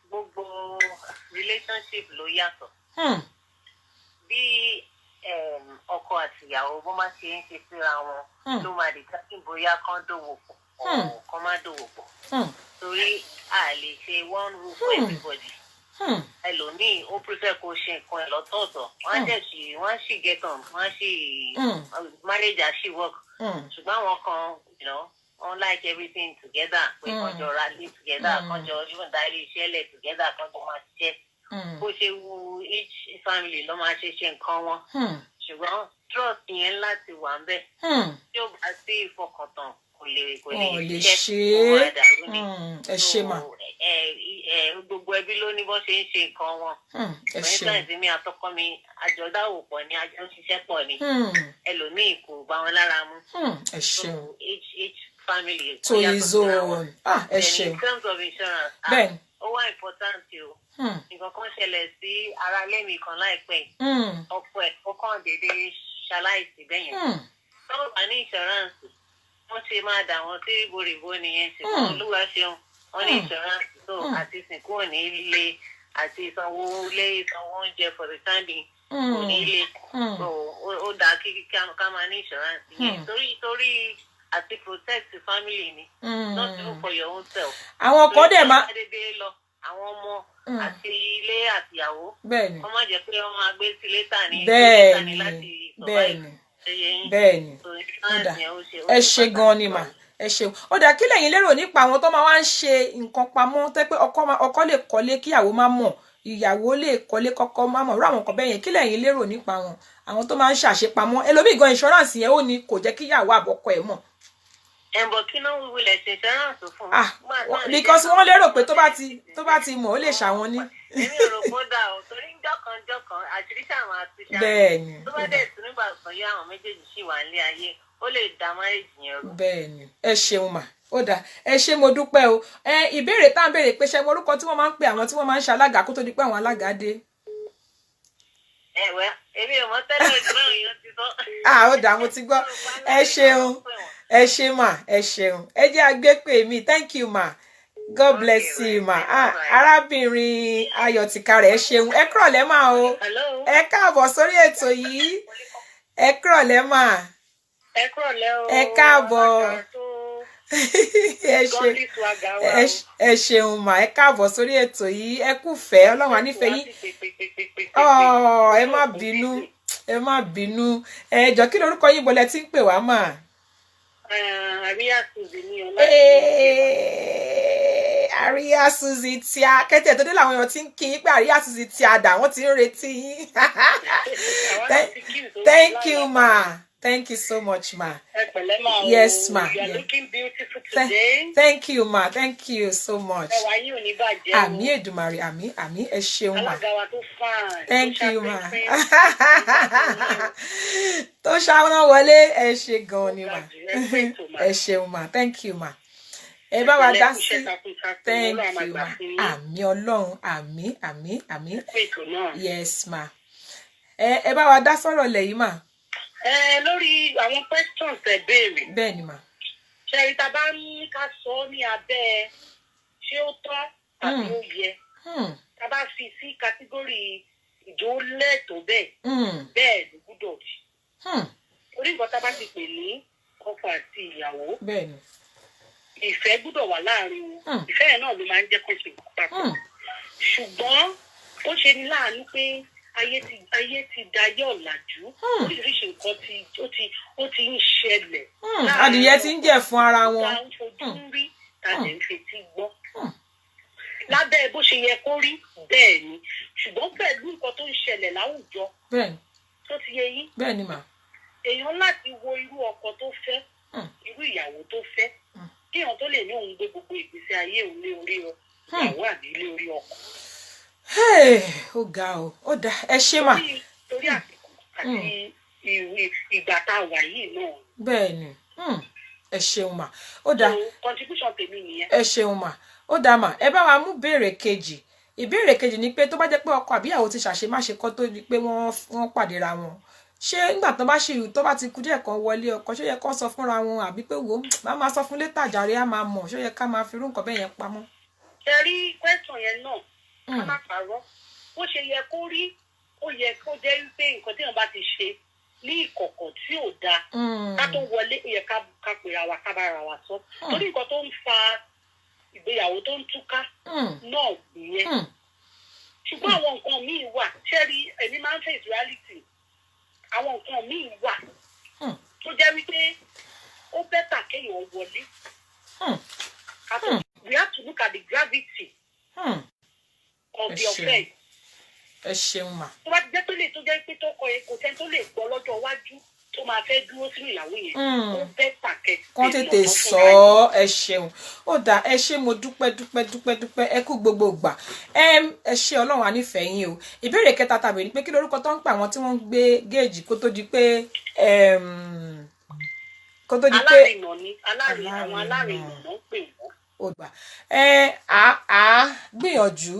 S3: gbogbo relationship ló yàtọ̀. Bí ọkọ àti ìyàwó bó máa ṣe ń ṣe síra wọn ló máa lè kákí bóyá kán dòwò pọ̀ kán má dòwò pọ̀ torí a lè ṣe one rule for everybody. Ẹlòmíì ó prefer kó ṣe nǹkan ẹ̀ lọ́tọ̀ọ̀tọ̀ wọ́n sì get on wọ́n sì marriage as she work ṣùgbọ́n àwọn kan wọ́n like everything together pé kọjọ ra live together kọjọ even dá ilé iṣẹ́ lẹ̀ together kọjọ máa ṣiṣẹ́ bó ṣe wu each family ló máa ṣe nǹkan wọn ṣùgbọ́n trust yẹn láti wà ń bẹ̀ tí ó bá sí ìfọkàntán kò lè ṣe
S2: ẹ ṣe mà.
S3: Gbogbo ẹbí ló ní bó ṣe ń ṣe nǹkan wọn nígbà tí mi àtọkọ mi àjọdáwò pọ̀ ni àjọ ń ṣiṣẹ́ pọ̀ ni ẹlòmíì kò bá wọn lára mu so each family
S2: to his own. Ẹ ṣeun.
S3: In terms of insurance ó wá important o nǹkan kan ṣẹlẹ̀ sí ara lẹ́mìí kan láìpẹ́ ọ̀pọ̀ ẹ̀ ó kàn déédéé ṣaláìsí bẹ́yẹn tọ́wọ́ bá ní insurance wọ́n ṣe máa dà wọ́n sí ríboríbo nìyẹn ṣùgbọ́n olúwa ṣeun wọ́n ní insurance tó àti sìnkú ò ní ilé àti ìsanwó ilé ìsanwó oúnjẹ for the standing kò ní ilé so ó dáa kí ká máa ní insurance yẹn torí àti protect the family ni not even for your own self.
S2: Àwọn kan dẹ̀ máa
S3: àwọn ọmọ àti ilé àtìyàwó
S2: wọ́n
S3: má jẹ́ pé wọ́n máa gbé sí létà ní láti
S2: bẹ́ẹ̀ni ẹ ṣe gan ni mà ẹ ṣeun. Ó dà kí lẹ̀yin lérò nípa àwọn tó máa wá ń ṣe nǹkan pamọ́ tẹ́ pé ọkọ lè kọ́lé kíyàwó má mọ̀ ìyàwó lè kọ́lé kọ́kọ́ má mọ̀ rú àwọn nǹkan bẹ́ẹ̀ yẹn kí lẹ̀yin lérò nípa wọn àwọn tó máa ń ṣàṣepamọ́ ẹlòmíì gan insurance yẹn ó ní kò jẹ́ kíyàwó àbọ̀kọ ẹ̀ mọ̀.
S3: Ẹ̀bọ̀ kí náà wíwí lẹ̀ ṣe insurance fún
S2: because wọ́n lérò pé tó bá ti mọ̀ ó lè ṣàwọn ní.
S3: Èmi ò rò kó dà ó torí jọ́kan àṣírí ṣàwọn àtúnṣe.
S2: Bẹ́ẹ̀ni.
S3: Tó bá dẹ̀ tún nígbà kan yá àwọn méjèèjì sì wà nílé ayé ó lè dá marriage yẹn rú.
S2: Bẹ́ẹ̀ni ẹ ṣeun mà ó dà ẹ ṣé mo dúpẹ́ o ìbéèrè tá à ń béèrè pé ṣe orúkọ tí wọ́n máa ń pè àwọn tí wọ́n máa ń ṣe alága kó tó di pé àwọn alága dé.
S3: Ẹ̀wẹ̀ èmi ò mọ̀ tẹ́lẹ̀ ìdúró yẹn ti sọ.
S2: Ó dà mo ti gbọ́ ẹ ṣeun ẹ ṣé mà ẹ ṣeun ẹ jẹ́ agbépè mi thank you ma God bless you ma arábìnrin Ayọ̀ Tìkárẹ̀ ẹ ṣeun ẹ kúrọ̀lẹ́ mà o ẹ káàbọ̀ sórí ètò yìí ẹ kúrọ̀lẹ́ mà.
S3: Ẹ kúrọ̀lẹ́ o.
S2: Ẹ káàbọ̀. Ẹ ṣeun mà, ẹ káàbọ̀ sórí ètò yìí, ẹ kúfẹ̀ẹ́, Ọlọ́run á nífẹ̀ẹ́ yín. Ẹ má bínú. Ẹ jọ̀ọ́ kí lorúkọ yín bolẹ̀ tí ń pè wá mà?
S3: Àríyá Suzy ni o.
S2: Àríyá Suzy tí a kẹ́tẹ̀ tó dé làwọn èèyàn ti ń kí yín pé Àríyá Suzy tí a dà wọ́n ti ń retí yín. Thank you ma. Thank you so much, ma. Yes, ma.
S3: You are looking beautiful today.
S2: Thank you, ma. Thank you so much.
S3: Àmì
S2: Èdùmàrè, àmì, ẹ ṣeun, ma.
S3: Alága tó fine.
S2: Thank you, ma. Tó ṣáná wọlé, ẹ ṣe gan ni, ma. Ẹ ṣeun, ma. Thank you, ma. Ẹ bá wa dá sí. Thank you, ma. Àmì Ọlọ́run, àmì. Yes, ma. Ẹ bá wa dá sọ̀rọ̀ lẹ̀ yìí, ma.
S3: Lórí àwọn questions ẹ béèrè.
S2: Bẹ́ẹ̀ni mà.
S3: Ṣé ìta bá ní ká sọ ní abẹ́ ṣé ó tọ́ àbí ó yẹ? Tá bá fi sí kátígórì ìjó lẹ́tọ̀ọ́ bẹ́ẹ̀. Bẹ́ẹ̀ ló gbúdọ̀ rí. Orí nǹkan tá bá ti pè ní ọkọ àti ìyàwó.
S2: Bẹ́ẹ̀ni.
S3: Ìfẹ́ gbúdọ̀ wà láàrin wọn. Ìfẹ́ yẹn náà ló máa ń jẹ́ kó ṣe papọ̀. Ṣùgbọ́n ó ṣe ní láàánú pé ayé ti dayé ọ̀làjú. Oríṣiríṣi nǹkan ó ti ń ṣẹlẹ̀.
S2: Adìyẹ ti ń jẹ fún ara wọn.
S3: Ta ń fojú rí, ta lè ń fetí gbọ́. Lábẹ́ bó ṣe yẹ kó rí bẹ́ẹ̀ ni. Ṣùgbọ́n pẹ̀lú nǹkan tó ń ṣẹlẹ̀ láwùjọ.
S2: Bẹ́ẹ̀ni.
S3: Tó ti yé yín.
S2: Bẹ́ẹ̀ni mà.
S3: Èèyàn láti wo irú ọkọ tó fẹ́, irú ìyàwó tó fẹ́. Kí èèyàn tó lè ní òun gbé gbogbo ìgbésí ayé òun lé orí ìyàwó àbí lé orí ọkọ.
S2: Ó ga o, ó dá ẹ ṣe mà.
S3: Torí àsìkò àti ìgbà tá a wà yìí náà.
S2: Bẹ́ẹ̀ni, ẹ ṣeun mà, ó dá.
S3: Contribution tèmi nìyẹn.
S2: Ẹ ṣeun mà, ó dá mà. Ẹ bá wa mú béèrè kejì. Ìbéèrè kejì ni pé tó bá jẹ́ pé ọkọ àbí ìyàwó ti ṣàṣemáṣe kọ́ tó di pé wọ́n pàdéra wọn. Ṣé nígbà tó bá ti kú díẹ̀ kan wọlé ọkọ, ṣó yẹ kó sọ fúnra wọn àbí pé wò ó máa sọ fún létà jàre á máa mọ̀, ṣó yẹ ká máa fi irú nǹkan bẹ́ẹ̀ yẹn pamọ́?
S3: Ṣé rí question yẹn náà? Ká má parọ́. Bó ṣe yẹ kó rí, ó yẹ kó jẹ́ wípé nǹkan tí wọ́n bá ti ṣe ní ìkọ̀kọ̀ tí ò dáa. Ká tó wọlé, ó yẹ ká pèrà wa, ká bára wa sọ. Torí nǹkan tó ń fa ìgbéyàwó tó ń túká náà nìyẹn. Ṣùgbọ́n àwọn nǹkan míì wà, ṣé rí èmi máa ń face reality. Àwọn nǹkan míì wà tó jẹ́ wípé ó bẹ́tà kéèyàn wọlé. We have to look at the gravity of the offense.
S2: Ẹ ṣeun mà.
S3: Tó bá jẹ́ pé lè tó jẹ́ pé tó kọ kò tẹ́ tó lè gbọ́ lọ́jọ́ iwájú tó máa fẹ́ dúró sínú ìyàwó yẹn. Ó bẹ́tà
S2: kán tètè sọ ọ́. Ẹ ṣeun. Ó dá ẹ ṣé mo dúpẹ́ ẹ kú gbogbo ìgbà. Ẹ ṣé Ọlọ́run á nífẹ̀ẹ́ yín o. Ìbéèrè kẹta tàbí ni pé kí lorúkọ tó ń pa àwọn tí wọ́n ń gbé géèjì kó tó di pé
S3: alárinà ni àwọn alárinà ló ń pè wọ́n.
S2: Ó gbà. Gbìyànjú.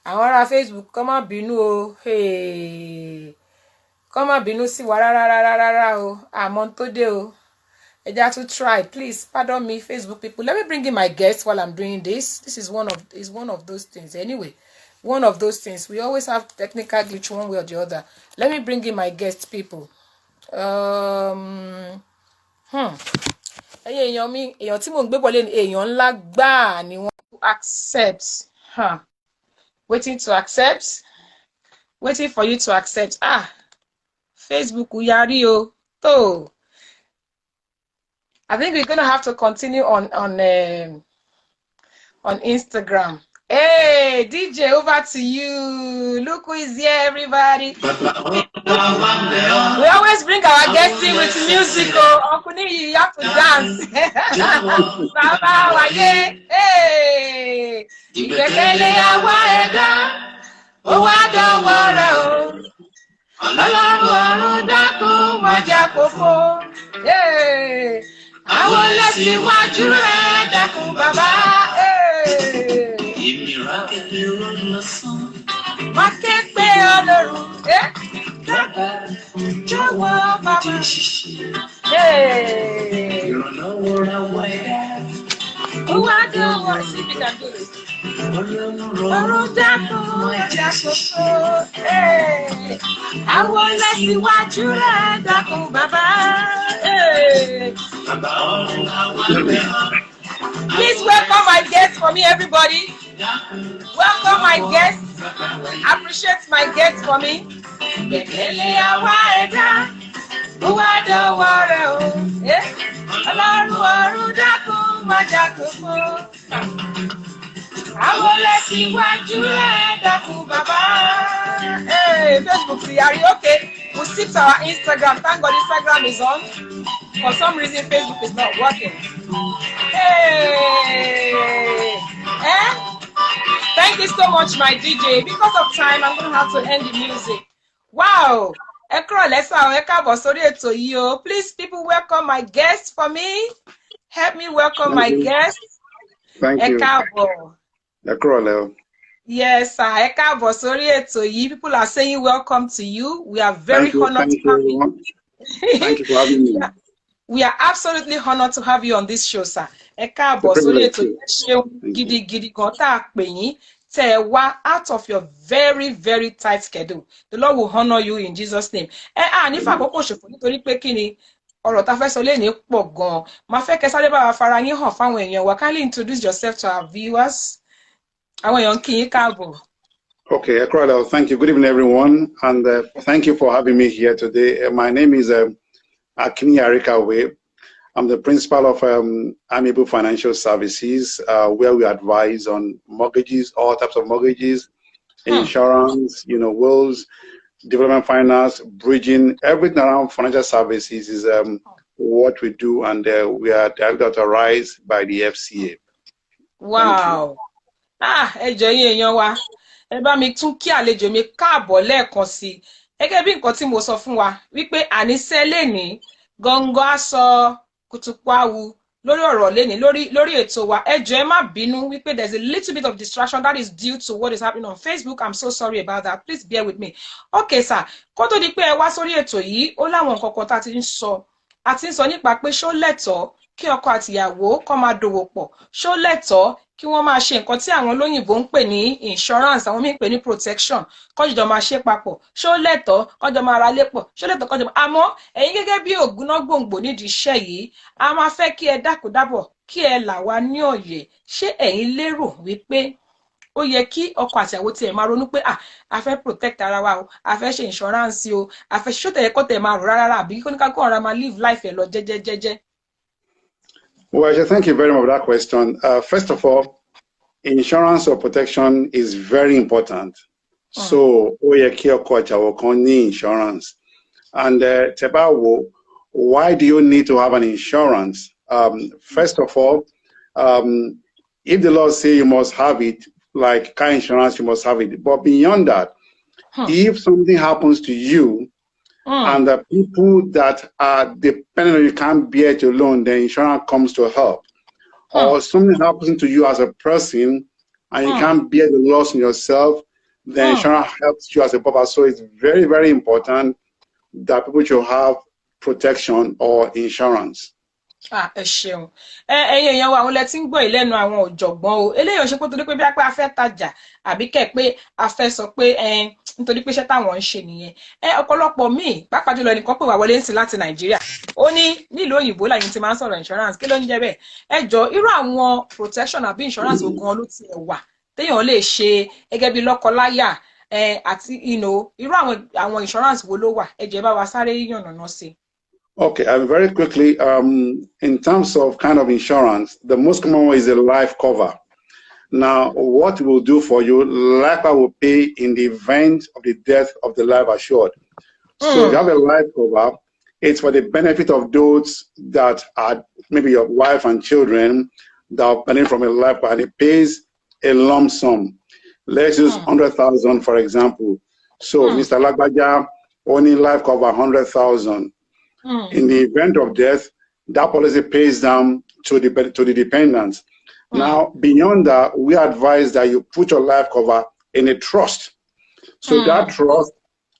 S2: Àwọn ará Facebook kọ́ má bínú o. Kọ́ má bínú sí wa rárá o. Àmọ́ tó dé o. Ẹ jẹ́ to try. Please pardon me, Facebook people. Let me bring in my guest while I'm doing this. This is one of those things. Anyway, one of those things. We always have technical glitch one way or the other. Let me bring in my guest people. Èèyàn mi, èèyàn tí mò ń gbé bọ̀ lẹ́nu, èèyàn ńlá gbáà ni wọ́n accept. Waiting to accept. Waiting for you to accept. Facebook yari o. So I think we're gonna have to continue on Instagram. Hey, DJ, over to you. Look who is here, everybody. We always bring our guests in with music. Uncle Niyi, you have to dance. Baba waye. Hey. Ìgbẹ́kẹ̀lé àwa ẹ̀dá, ó wá dọ̀wọ́ rẹ̀ o. Ọlọ́run ọ̀run dákun má jẹ́ kó fò. Àwọn olùsíwájú rẹ̀ dákun bàbá. Má ké pe Ọlọ́run. Jọ̀wọ́ bàbá. Ìrànlọ́wọ́ ra wá ẹ̀dá. Ó I don't want to see if you can do this. Àwọn lẹ́síwájú rẹ̀ dákun bàbá. Please welcome my guests for me, everybody. Welcome my guests. Appreciate my guests for me. Gbẹ̀kẹ̀lé àwa ẹ̀dá, ó wá dọ̀wọ́ rẹ̀ o. Ọlọ́run ọ̀run dákun má jákòókò. Àwọn lẹ́síwájú rẹ̀ dákun bàbá. Facebook, are you okay? We'll stick to our Instagram. Thank God Instagram is on. For some reason, Facebook is not working. Hey! Thank you so much, my DJ. Because of time, I'm going to have to end the music. Wow! Please, people, welcome my guests for me. Help me welcome my guests.
S4: Thank you.
S2: Yes, sir. People are saying welcome to you. We are very honored to have you.
S4: Thank you for having me.
S2: We are absolutely honored to have you on this show, sir. Out of your very, very tight schedule. The Lord will honor you in Jesus' name. Kindly introduce yourself to our viewers.
S4: Okay, Ekrala, thank you. Good evening, everyone, and thank you for having me here today. My name is IGBEYAWO. I'm the principal of Amiable Financial Services, where we advise on mortgages, all types of mortgages, insurance, wills, development finance, bridging, everything around financial services is what we do, and we are directly authorized by the FCA.
S2: Wow. Ẹjọ́ yín èèyàn wa, ẹ bá mi tún kí àlejò mi káàbọ̀ lẹ́ẹ̀kan sí. Gẹ́gẹ́ bí nǹkan tí mo sọ fún wa, wípé àníṣe lénìí, gọ́ngọ́ aṣọ kùtùpáwu lórí ọ̀rọ̀ lénìí, lórí ètò wa. Ẹjọ́ ẹ má bínú wípé there's a little bit of distraction that is due to what is happening on Facebook. I'm so sorry about that. Please bear with me. Okay, sir. Kó tó di pé ẹ wá sórí ètò yìí, ó láwọn nǹkan kan tá ti ń sọ. A ti ń sọ nípa pé ṣó lẹ́tọ̀ọ́ kí ọkọ àtìyàwó kó máa dòwò pọ̀. Ṣó lẹ́tọ̀ọ́ kí wọ́n máa ṣe nǹkan tí àwọn olóyìnbó ń pè ní insurance, àwọn míì ń pè ní protection, kọ́jọ́ máa ṣe papọ̀. Ṣó lẹ́tọ̀ọ́ kọ́jọ́ máa ra lé pọ̀? Ṣó lẹ́tọ̀ọ́ kọ́jọ́ máa... Àmọ́ ẹ̀yin gẹ́gẹ́ bí ògúnná gbòǹgbò nídìí iṣẹ́ yìí, a máa fẹ́ kí ẹ dákúdábọ̀ kí ẹ là wá ní òye. Ṣé ẹ̀yin lérò wípé ó yẹ kí ọkọ àtìyàwó tiẹ̀ máa ronú pé a fẹ́ protect ara wa o, a fẹ́ ṣe insurance o, a fẹ́ ṣó tẹ̀yẹ kọ́ tẹ̀ máa rò rárá àbí kó ní ká kó ọ̀rá máa live life ẹ̀ lọ jẹ́jẹ́jẹ́jẹ́?
S4: Well, thank you very much for that question. First of all, insurance or protection is very important. So, insurance. And Tebawo, why do you need to have an insurance? First of all, if the law says you must have it, like car insurance, you must have it. But beyond that, if something happens to you, and the people that are dependent on you can't bear it alone, the insurance comes to help. Or something happens to you as a person and you can't bear the loss in yourself, the insurance helps you as a purpose. So it's very, very important that people should have protection or insurance.
S2: Ẹ ṣeun. Ẹ̀yin èèyàn wa, àwọn lẹ ti ń gbọ́ ìlẹ́nu àwọn ọ̀jọ̀gbọ́n o. Eléyìí ò ṣe pé torí pé bí a fẹ́ tajà àbí kẹ̀ pé a fẹ́ sọ pé nítorí pé iṣẹ́ táwọn ń ṣe nìyẹn. Ọ̀pọ̀lọpọ̀ míì, pàápàá jùlọ ẹnìkan pè wá wọlé ńsìn láti Nàìjíríà. Ó ní nílùú òyìnbó làyìn ti máa ń sọ̀rọ̀ insurance. Kí ló ń jẹ́ bẹ́ẹ̀? Ẹ jọ̀ọ́, irú àwọn protection àbí insurance ogun ló ti wà téèyàn lè ṣe gẹ́gẹ́ bí lọ́kọláya àti irú àwọn insurance wo ló wà? Ẹ jọ̀ọ́, ẹ bá wa sáré yànnàná sí.
S4: Okay, very quickly, in terms of kind of insurance, the most common one is a life cover. Now, what it will do for you, life cover will pay in the event of the death of the life assured. So if you have a life cover, it's for the benefit of those that are maybe your wife and children that are benefiting from a life cover, and it pays a lump sum. Let's use 100,000, for example. So Mr. Lagbaja, only life cover 100,000. In the event of death, that policy pays down to the dependents. Now, beyond that, we advise that you put your life cover in a trust. So that trust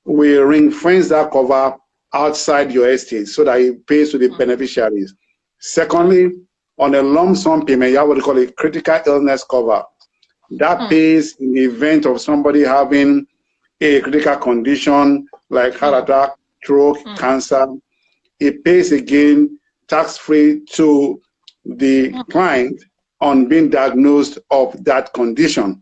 S4: will ring-fence that cover outside your estate so that it pays to the beneficiaries. Secondly, on a lump sum payment, you have what they call a critical illness cover. That pays in the event of somebody having a critical condition like heart attack, stroke, cancer. It pays again tax-free to the client on being diagnosed of that condition.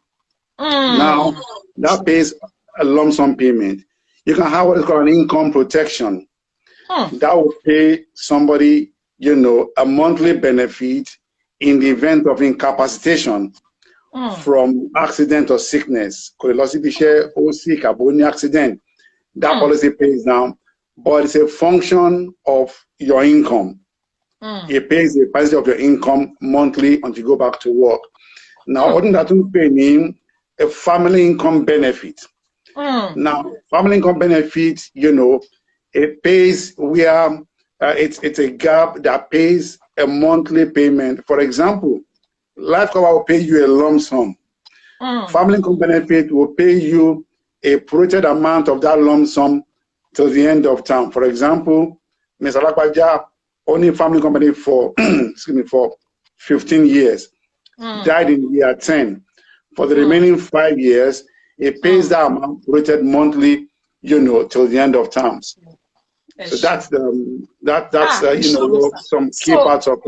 S4: Now, that pays a lump sum payment. You can have what is called an income protection. That will pay somebody, you know, a monthly benefit in the event of incapacitation from accident or sickness. Accident. That policy pays down, but it's a function of your income. It pays the percentage of your income monthly until you go back to work. Now, other than that, we pay a family income benefit. Now, family income benefit, you know, it pays where it's a gap that pays a monthly payment. For example, life cover will pay you a lump sum. Family income benefit will pay you a prorated amount of that lump sum till the end of term. For example, Mr. Lakwaja only family company for excuse me, for 15 years, died in year 10. For the remaining 5 years, it pays that amount prorated monthly, you know, till the end of terms. So that's you know, some key parts of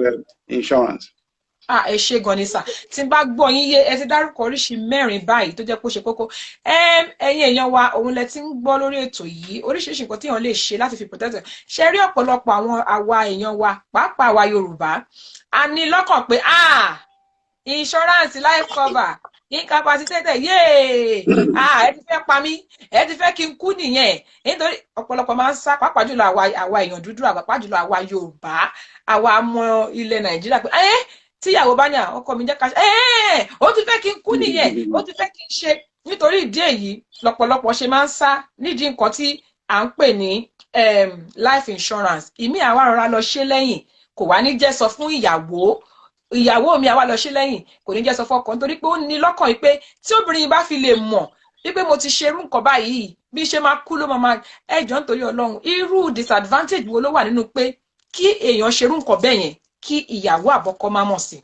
S4: insurance.
S2: Ẹ ṣé gan ni sà, tí n bá gbọ́ yín yé ẹ ti dárúkọ oríṣi mẹ́rin báyìí tó jẹ́ kó ṣe kókó. Ẹ̀yin èèyàn wa òun lẹ ti ń gbọ́ lórí ètò yìí oríṣiríṣi nǹkan tí èèyàn lè ṣe láti fi protect. Ṣe rí ọ̀pọ̀lọpọ̀ àwọn àwa èèyàn wa pàápàá àwa Yorùbá a ní lọ́kàn pé insurance life cover incapacitated ẹ ti fẹ́ pa mí ẹ ti fẹ́ kí n kú nìyẹn nítorí ọ̀pọ̀lọpọ̀ máa ń sá pàápàá jùlọ àwa èèyàn dúdú pàápàá jùlọ àwa Yorùbá àwa ọmọ ilẹ̀ Nàìjíríà pé tíyàwó bá ní ọkọ mi jẹ́ ká ṣe ó ti fẹ́ kí n kú nìyẹn ó ti fẹ́ kí n ṣe nítorí ìdí èyí lọ́pọ̀lọpọ̀ ṣe máa ń sá nídìí nǹkan tí à ń pè ní life insurance. Ìmí àwa rọra lọ ṣe lẹ́yìn kò wá ní jẹ́ sọ fún ìyàwó mi àwa lọ ṣe lẹ́yìn kò ní jẹ́ sọ fọ́kọ nítorí pé ó ní lọ́kàn yìí pé tí obìnrin bá fi lè mọ̀ wípé mo ti ṣerú nǹkan báyìí bí ṣe máa kú ló máa ẹjọ́ nítorí Ọlọ́run irú disadvantage wo ló wà nínú pé kí èèyàn ṣerú nǹkan bẹ́ẹ̀ yẹn kí ìyàwó àbọ̀kọ má mọ̀ sí?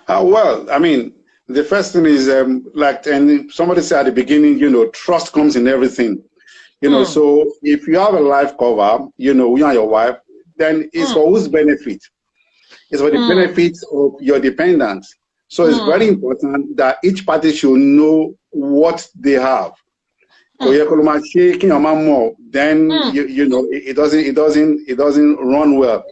S4: Well, I mean, the first thing is like, and somebody said at the beginning, you know, trust comes in everything. You know, so if you have a life cover, you know, you and your wife, then it's for whose benefit? It's for the benefit of your dependents. So it's very important that each party should know what they have. Then you know it doesn't run well.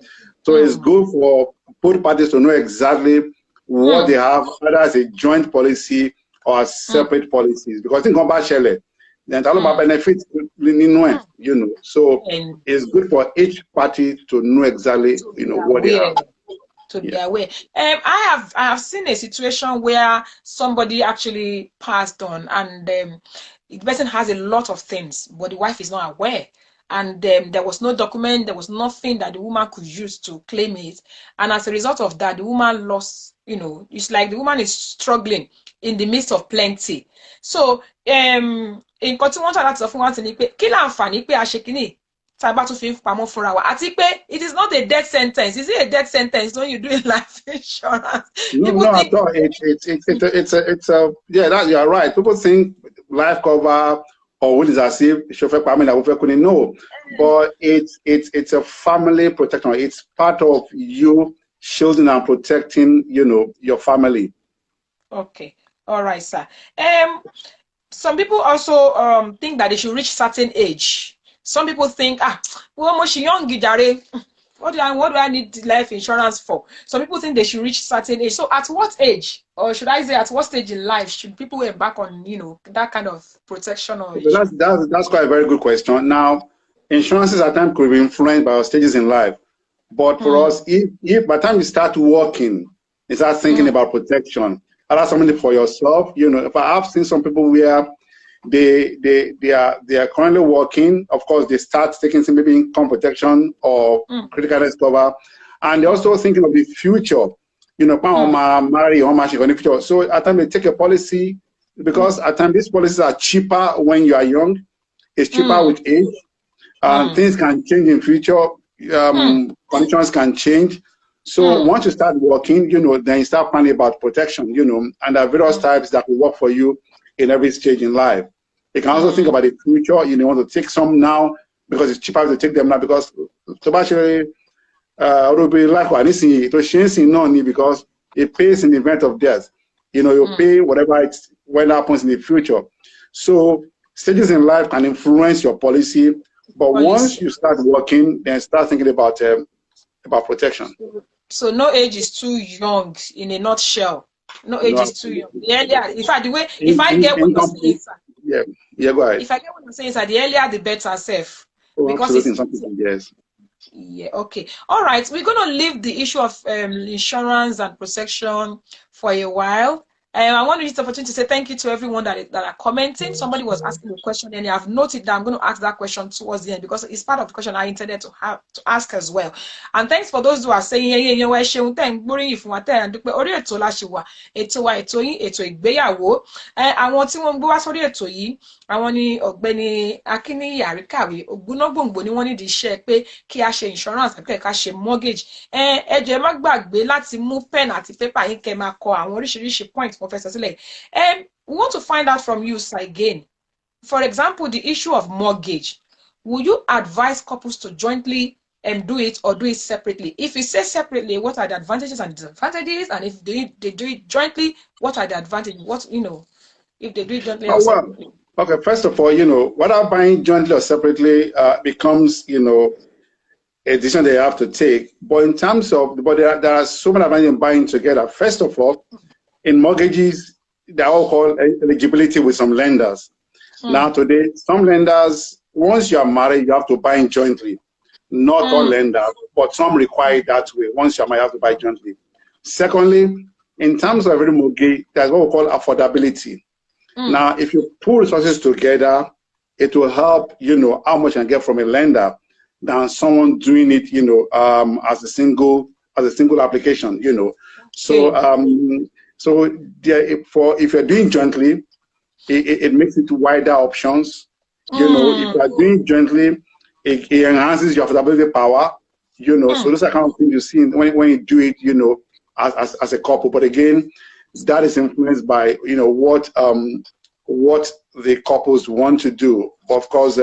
S4: So it's good for both parties to know exactly what they have, whether as a joint policy or as separate policies. Because in combat shell, then all about benefits, you know. So it's good for each party to know exactly, you know, what they have.
S2: To be aware. I have seen a situation where somebody actually passed on, and the person has a lot of things, but the wife is not aware. And there was no document, there was nothing that the woman could use to claim it. And as a result of that, the woman lost, you know, it's like the woman is struggling in the midst of plenty. So, in continuing to sọ fún wa ní pé kí láǹfààní pé a ṣe kíní tá bá tún fi ń pamọ́ fúnra wa àti pé it is not a death sentence. Is it a death sentence when you do life insurance?
S4: No, at all. It's a yeah, you are right. People think life cover or what is as if no, but it's a family protection. It's part of you shielding and protecting, you know, your family. Okay,
S2: all right, sir. Some people also think that they should reach certain age. Some people think, well, I'm young, what do I need life insurance for? Some people think they should reach certain age. So at what age, or should I say at what stage in life should people embark on, you know, that kind of protection? Or
S4: that's quite a very good question. Now, insurances at times could be influenced by our stages in life. But for us, if by the time you start working, you start thinking about protection, that's something for yourself. You know, if I have seen some people where they are currently working, of course, they start taking some maybe income protection or critical illness cover, and they're also thinking of the future. You know, marry or in the future. So at times they take a policy because at times these policies are cheaper when you are young. It's cheaper with age. Things can change in future. Conditions can change. So once you start working, then you start planning about protection, and there are various types that will work for you in every stage in life. You can also think about the future. You want to take some now because it's cheaper to take them now because to actually will be like what to change because it pays in the event of death. You pay whatever when it happens in the future. So stages in life can influence your policy, but once you start working, then start thinking about protection.
S2: So no age is too young, in a nutshell. No age is too young. The earlier, in fact, the way if I get what you're saying, sir,
S4: go ahead.
S2: If I get what you're saying, sir, the earlier the better, safe.
S4: Because it's yes.
S2: Yeah, okay. All right, we're going to leave the issue of insurance and protection for a while. I want to use the opportunity to say thank you to everyone that are commenting. Somebody was asking a question, and I've noted that I'm going to ask that question towards the end because it's part of the question I intended to ask as well. And thanks for those who are saying, àwọn ni ọ̀gbẹ́ni Akínníyì Àríkàwé ògbónágbòǹgbò ni wọ́n nídìí iṣẹ́ pé kí a ṣe insurance àti ká ṣe mortgage. Ẹ jọ̀ọ́ má gbàgbé láti mú pen àti paper yín kẹ́ máa kọ àwọn oríṣiríṣi points mo fẹ́ sọ sílẹ̀. We want to find out from you, sir, again. For example, the issue of mortgage. Would you advise couples to jointly do it or do it separately? If you say separately, what are the advantages and disadvantages? And if they do it jointly, what are the advantages? If they do it jointly or separately?
S4: Okay, first of all, whether buying jointly or separately becomes, a decision they have to take. But in terms of, there are so many advantages in buying together. First of all, in mortgages, they're all called eligibility with some lenders. Now today, some lenders, once you are married, you have to buy in jointly. Not all lenders, but some require it that way. Once you are married, you have to buy jointly. Secondly, in terms of every mortgage, there's what we call affordability. Now, if you pull resources together, it will help, how much you can get from a lender than someone doing it, as a single application, So, if you're doing jointly, it makes it wider options. If you are doing jointly, it enhances your affordability power, So those are kind of things you see when you do it, as a couple. But again, that is influenced by what the couples want to do. Of course,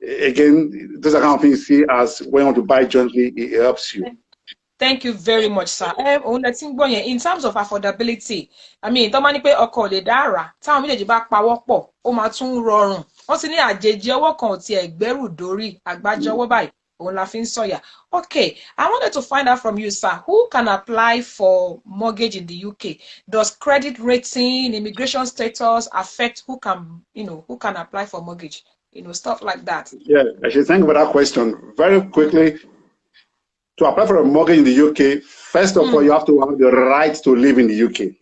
S4: again, those are kind of things you see as when you want to buy jointly, it helps you.
S2: Thank you very much, sir. In terms of affordability, I mean, tó máa ní pé ọkọ lè dára, táwọn méjèèjì bá pawọ́pọ̀, ó máa tún rọrùn. Wọ́n ti ní àjèjì ọwọ́ kan ò tiẹ̀ gbẹ́rù dórí, àgbájọ ọwọ́ báyìí. Okay, I wanted to find out from you, sir, who can apply for mortgage in the UK? Does credit rating, immigration status affect who can apply for mortgage? Stuff like that.
S4: Yeah, I should thank you for that question. Very quickly, to apply for a mortgage in the UK, first of all, you have to have the right to live in the UK.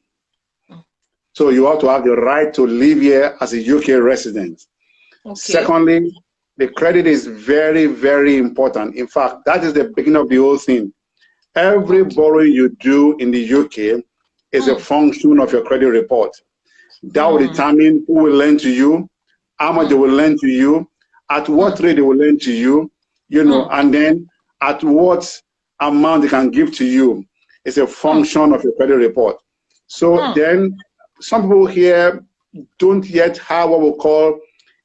S4: So you have to have the right to live here as a UK resident. Okay. Secondly, the credit is very, very important. In fact, that is the beginning of the whole thing. Every borrowing you do in the UK is a function of your credit report. That will determine who will lend to you, how much they will lend to you, at what rate they will lend to you, and then at what amount they can give to you. It's a function of your credit report. So then some people here don't yet have what we call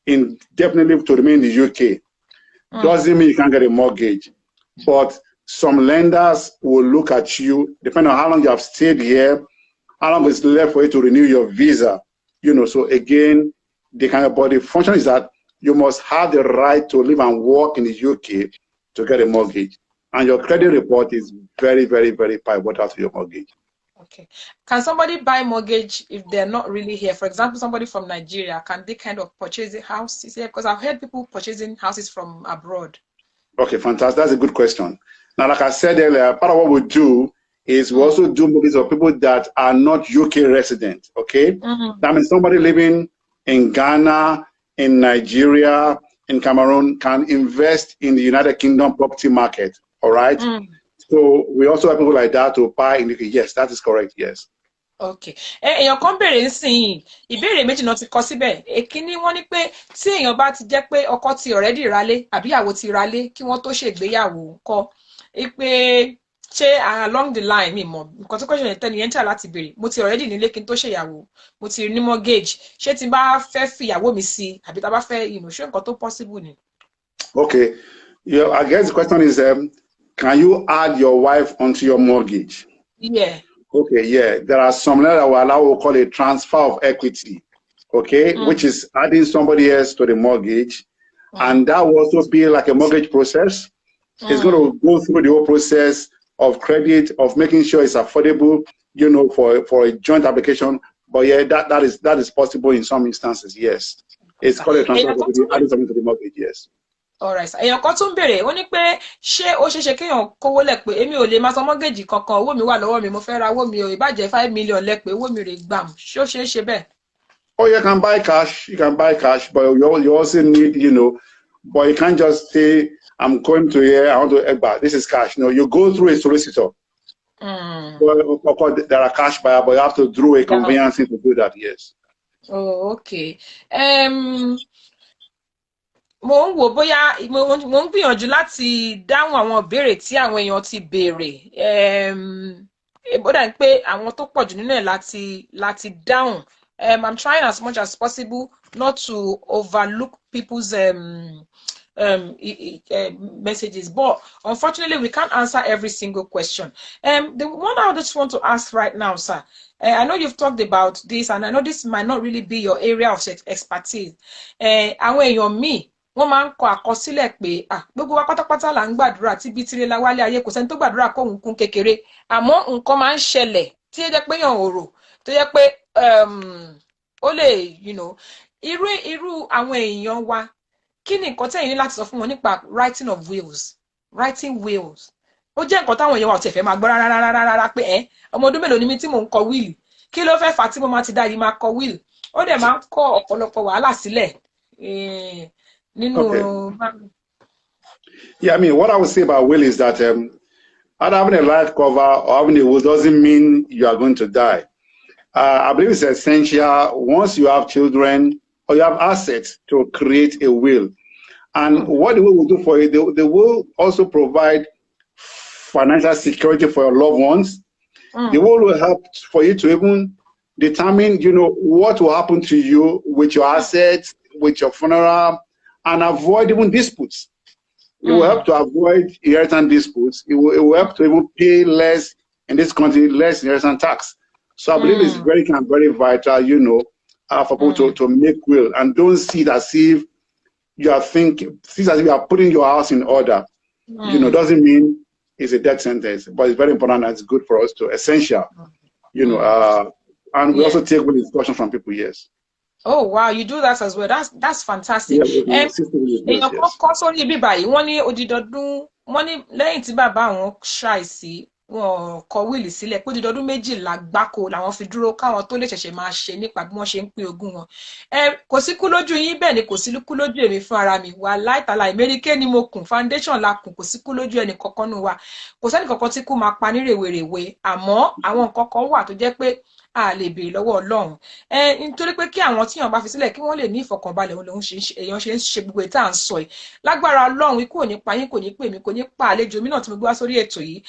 S4: indefinite leave to remain in the UK. Doesn't mean you can't get a mortgage, but some lenders will look at you, depending on how long you have stayed here, how long is left for you to renew your visa. So again, but the function is that you must have the right to live and work in the UK to get a mortgage. And your credit report is very, very, very pivotal to your mortgage.
S2: Okay. Can somebody buy mortgage if they're not really here? For example, somebody from Nigeria, can they kind of purchase a house here? Because I've heard people purchasing houses from abroad. Okay,
S4: fantastic. That's a good question. Now, like I said earlier, part of what we do is we also do mortgages for people that are not UK resident, okay? That means somebody living in Ghana, in Nigeria, in Cameroon can invest in the United Kingdom property market, all right? So we also have people like that to buy in the UK. Yes, that is correct, yes.
S2: Okay. Èèyàn kan béèrè nsìn ìbéèrè méjì náà ti kọ síbẹ̀. Èkíní wọ́n ní pé tí èèyàn bá ti jẹ́ pé ọkọ ti already ralé àbí ìyàwó ti ralé kí wọ́n tó ṣègbéyàwó ńkọ́. Pé ṣé along the line mi mọ̀ nǹkan tó question yẹn tẹ́ni yẹn ń tà láti béèrè mo ti already nílé kí n tó ṣèyàwó mo ti ní mortgage ṣé tí n bá fẹ́ fìyàwó mi sí àbí tá bá fẹ́ ṣé nǹkan tó possible ni.
S4: Okay, yeah, I guess the question is, can you add your wife onto your mortgage?
S2: Yeah.
S4: Okay, yeah, there are some that will allow what we call a transfer of equity, okay, which is adding somebody else to the mortgage, and that will also be like a mortgage process. It's going to go through the whole process of credit, of making sure it's affordable, you know, for a joint application. But yeah, that is possible in some instances. Yes, it's called a transfer of equity, adding something to the mortgage. Yes.
S2: All right. Èèyàn kan tún béèrè ó ní pé ṣé ó ṣeéṣe kéèyàn kówó lẹ̀ pé èmi ò lè máa san mọ́gẹ́jì kankan owó mi wà lọ́wọ́ mi mo fẹ́ ra owó mi ò ìbàjẹ́ 5 million lẹ̀ pé owó mi rè gbàm ṣé ó ṣeé ṣe bẹ́ẹ̀.
S4: Oh, you can buy cash. You can buy cash, but you also need, you know, but you can't just say, I'm going to here, I want to, this is cash. No, you go through a solicitor. Well, of course, there are cash buyers, but you have to do a conveyancing to do that, yes.
S2: Oh, okay. Mo ń wò bóyá mo ń gbìyànjú láti dáhùn àwọn ìbéèrè tí àwọn èèyàn ti béèrè. Ó dà pé àwọn tó pọ̀ jù nínú ẹ̀ láti dáhùn. I'm trying as much as possible not to overlook people's messages, but unfortunately we can't answer every single question. The one I just want to ask right now, sir, I know you've talked about this and I know this might not really be your area of expertise. Àwọn èèyàn míì wọ́n máa ń kọ àkọsílẹ̀ pé gbogbo wa pátápátá là ń gbàdúrà tí bí tirẹ̀ la wálé ayé kò sẹ́ni tó gbàdúrà kó òun kún kékeré àmọ́ nǹkan máa ń ṣẹlẹ̀ tí ó jẹ́ pé yàn ò rò tó jẹ́ pé ó lè irú àwọn èèyàn wa kí ni nǹkan tẹ́yìn ní láti sọ fún wọn nípa writing wills ó jẹ́ nǹkan táwọn èèyàn wa ò tiẹ̀ fẹ́ máa gbọ́ rárá pé ọmọ ọdún mélòó ni mí tí mò ń kọ wíìlì kí ló fẹ́ fà á tí mo máa ti dá yìí máa kọ wíìlì ó dẹ̀ máa ń kọ ọ̀pọ̀lọpọ̀ wàhálà sílẹ̀ nínú.
S4: Yeah, I mean, what I would say about will is that having a life cover or having a will doesn't mean you are going to die. I believe it's essential once you have children or you have assets to create a will. And what the will will do for you, the will also provide financial security for your loved ones. The will will help for you to even determine, you know, what will happen to you with your assets, with your funeral, and avoid even disputes. It will help to avoid inheritance disputes. It will help to even pay less in this country, less inheritance tax. So I believe it's very vital, you know, for people to make will and don't see it as if you are thinking, see it as if you are putting your house in order. You know, doesn't mean it's a death sentence, but it's very important and it's good for us to essential, you know, and we also take will discussion from people, yes.
S2: Oh wow, you do that as well. That's fantastic. Èèyàn kọ́kọ́ sórí ibi báyìí wọ́n ní odidọdún wọ́n ní lẹ́yìn tí bàbá àwọn ṣàìsí wọ́n kọ wíìlì sílẹ̀ pé odidọdún 12 gbáko làwọn fi dúró káwọn tó lè ṣẹ̀ṣẹ̀ máa ṣe nípa bí wọ́n ṣe ń pín ogún wọn. Kò sí kú lójú yín bẹ́ẹ̀ ni kò sí kú lójú èmi fún ara mi wà láìtàlà ìmẹ́ríkẹ́ ni mo kùn foundation la kùn kò sí kú lójú ẹnì kankan nù wa kò sẹ́ni kankan tí kú máa pa ní rèwerèwe àmọ́ àwọn nǹkan kan wà tó jẹ́ pé a lè béèrè lọ́wọ́ Ọlọ́run nítorí pé kí àwọn tíyàn bá fi sílẹ̀ kí wọ́n lè ní ìfọ̀kànbalẹ̀ òun lòun èèyàn ṣe ń ṣe gbogbo ètò à ń sọ yìí lágbára Ọlọ́run ikú ò ní pa yín kò ní pè mí kò ní pa àlejò mi náà tí mo gbé wá sórí ètò yìí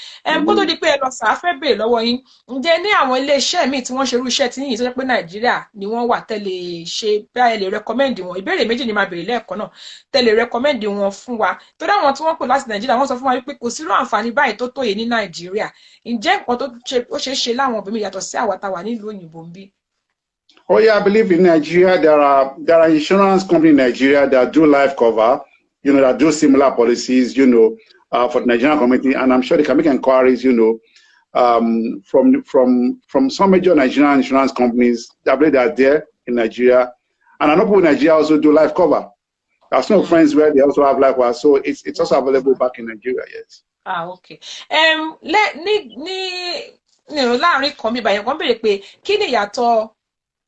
S2: kó tó di pé ẹ lọ sàáfẹ́ béèrè lọ́wọ́ yín ǹjẹ́ ní àwọn iléeṣẹ́ míì tí wọ́n ṣe irú iṣẹ́ tí yìí tó jẹ́ pé Nàìjíríà ni wọ́n wà tẹ́lẹ̀ ṣe bí ẹ lè rẹkọmẹ́ndì wọn ìbéèrè méjì ni máa béèrè lẹ́ẹ̀kan náà tẹ́lẹ̀ rẹkọmẹ́ndì wọn fún wa torí àwọn tí wọ́n pè láti Nàìjíríà wọ́n sọ fún wa wípé kò sírú àǹfààní báyìí tó tóye ní Nàìjíríà ǹjẹ́ nǹkan tó ṣe é ṣe láwọn òbí mi yàtọ̀ sí àwa táwa nílùú òyìnbó ń bí.
S4: Oh yeah, I believe in Nigeria there are insurance companies in Nigeria that do life cover, you know, that do similar policies, you know, for the Nigerian community, and I'm sure they can make inquiries, you know, from some major Nigerian insurance companies that are there in Nigeria, and I know people in Nigeria also do life cover. I have some friends where they also have life cover, so it's also available back in Nigeria. Yes.
S2: Okay. Láàrin kan bí báyẹn kan béèrè pé kí ni ìyàtọ̀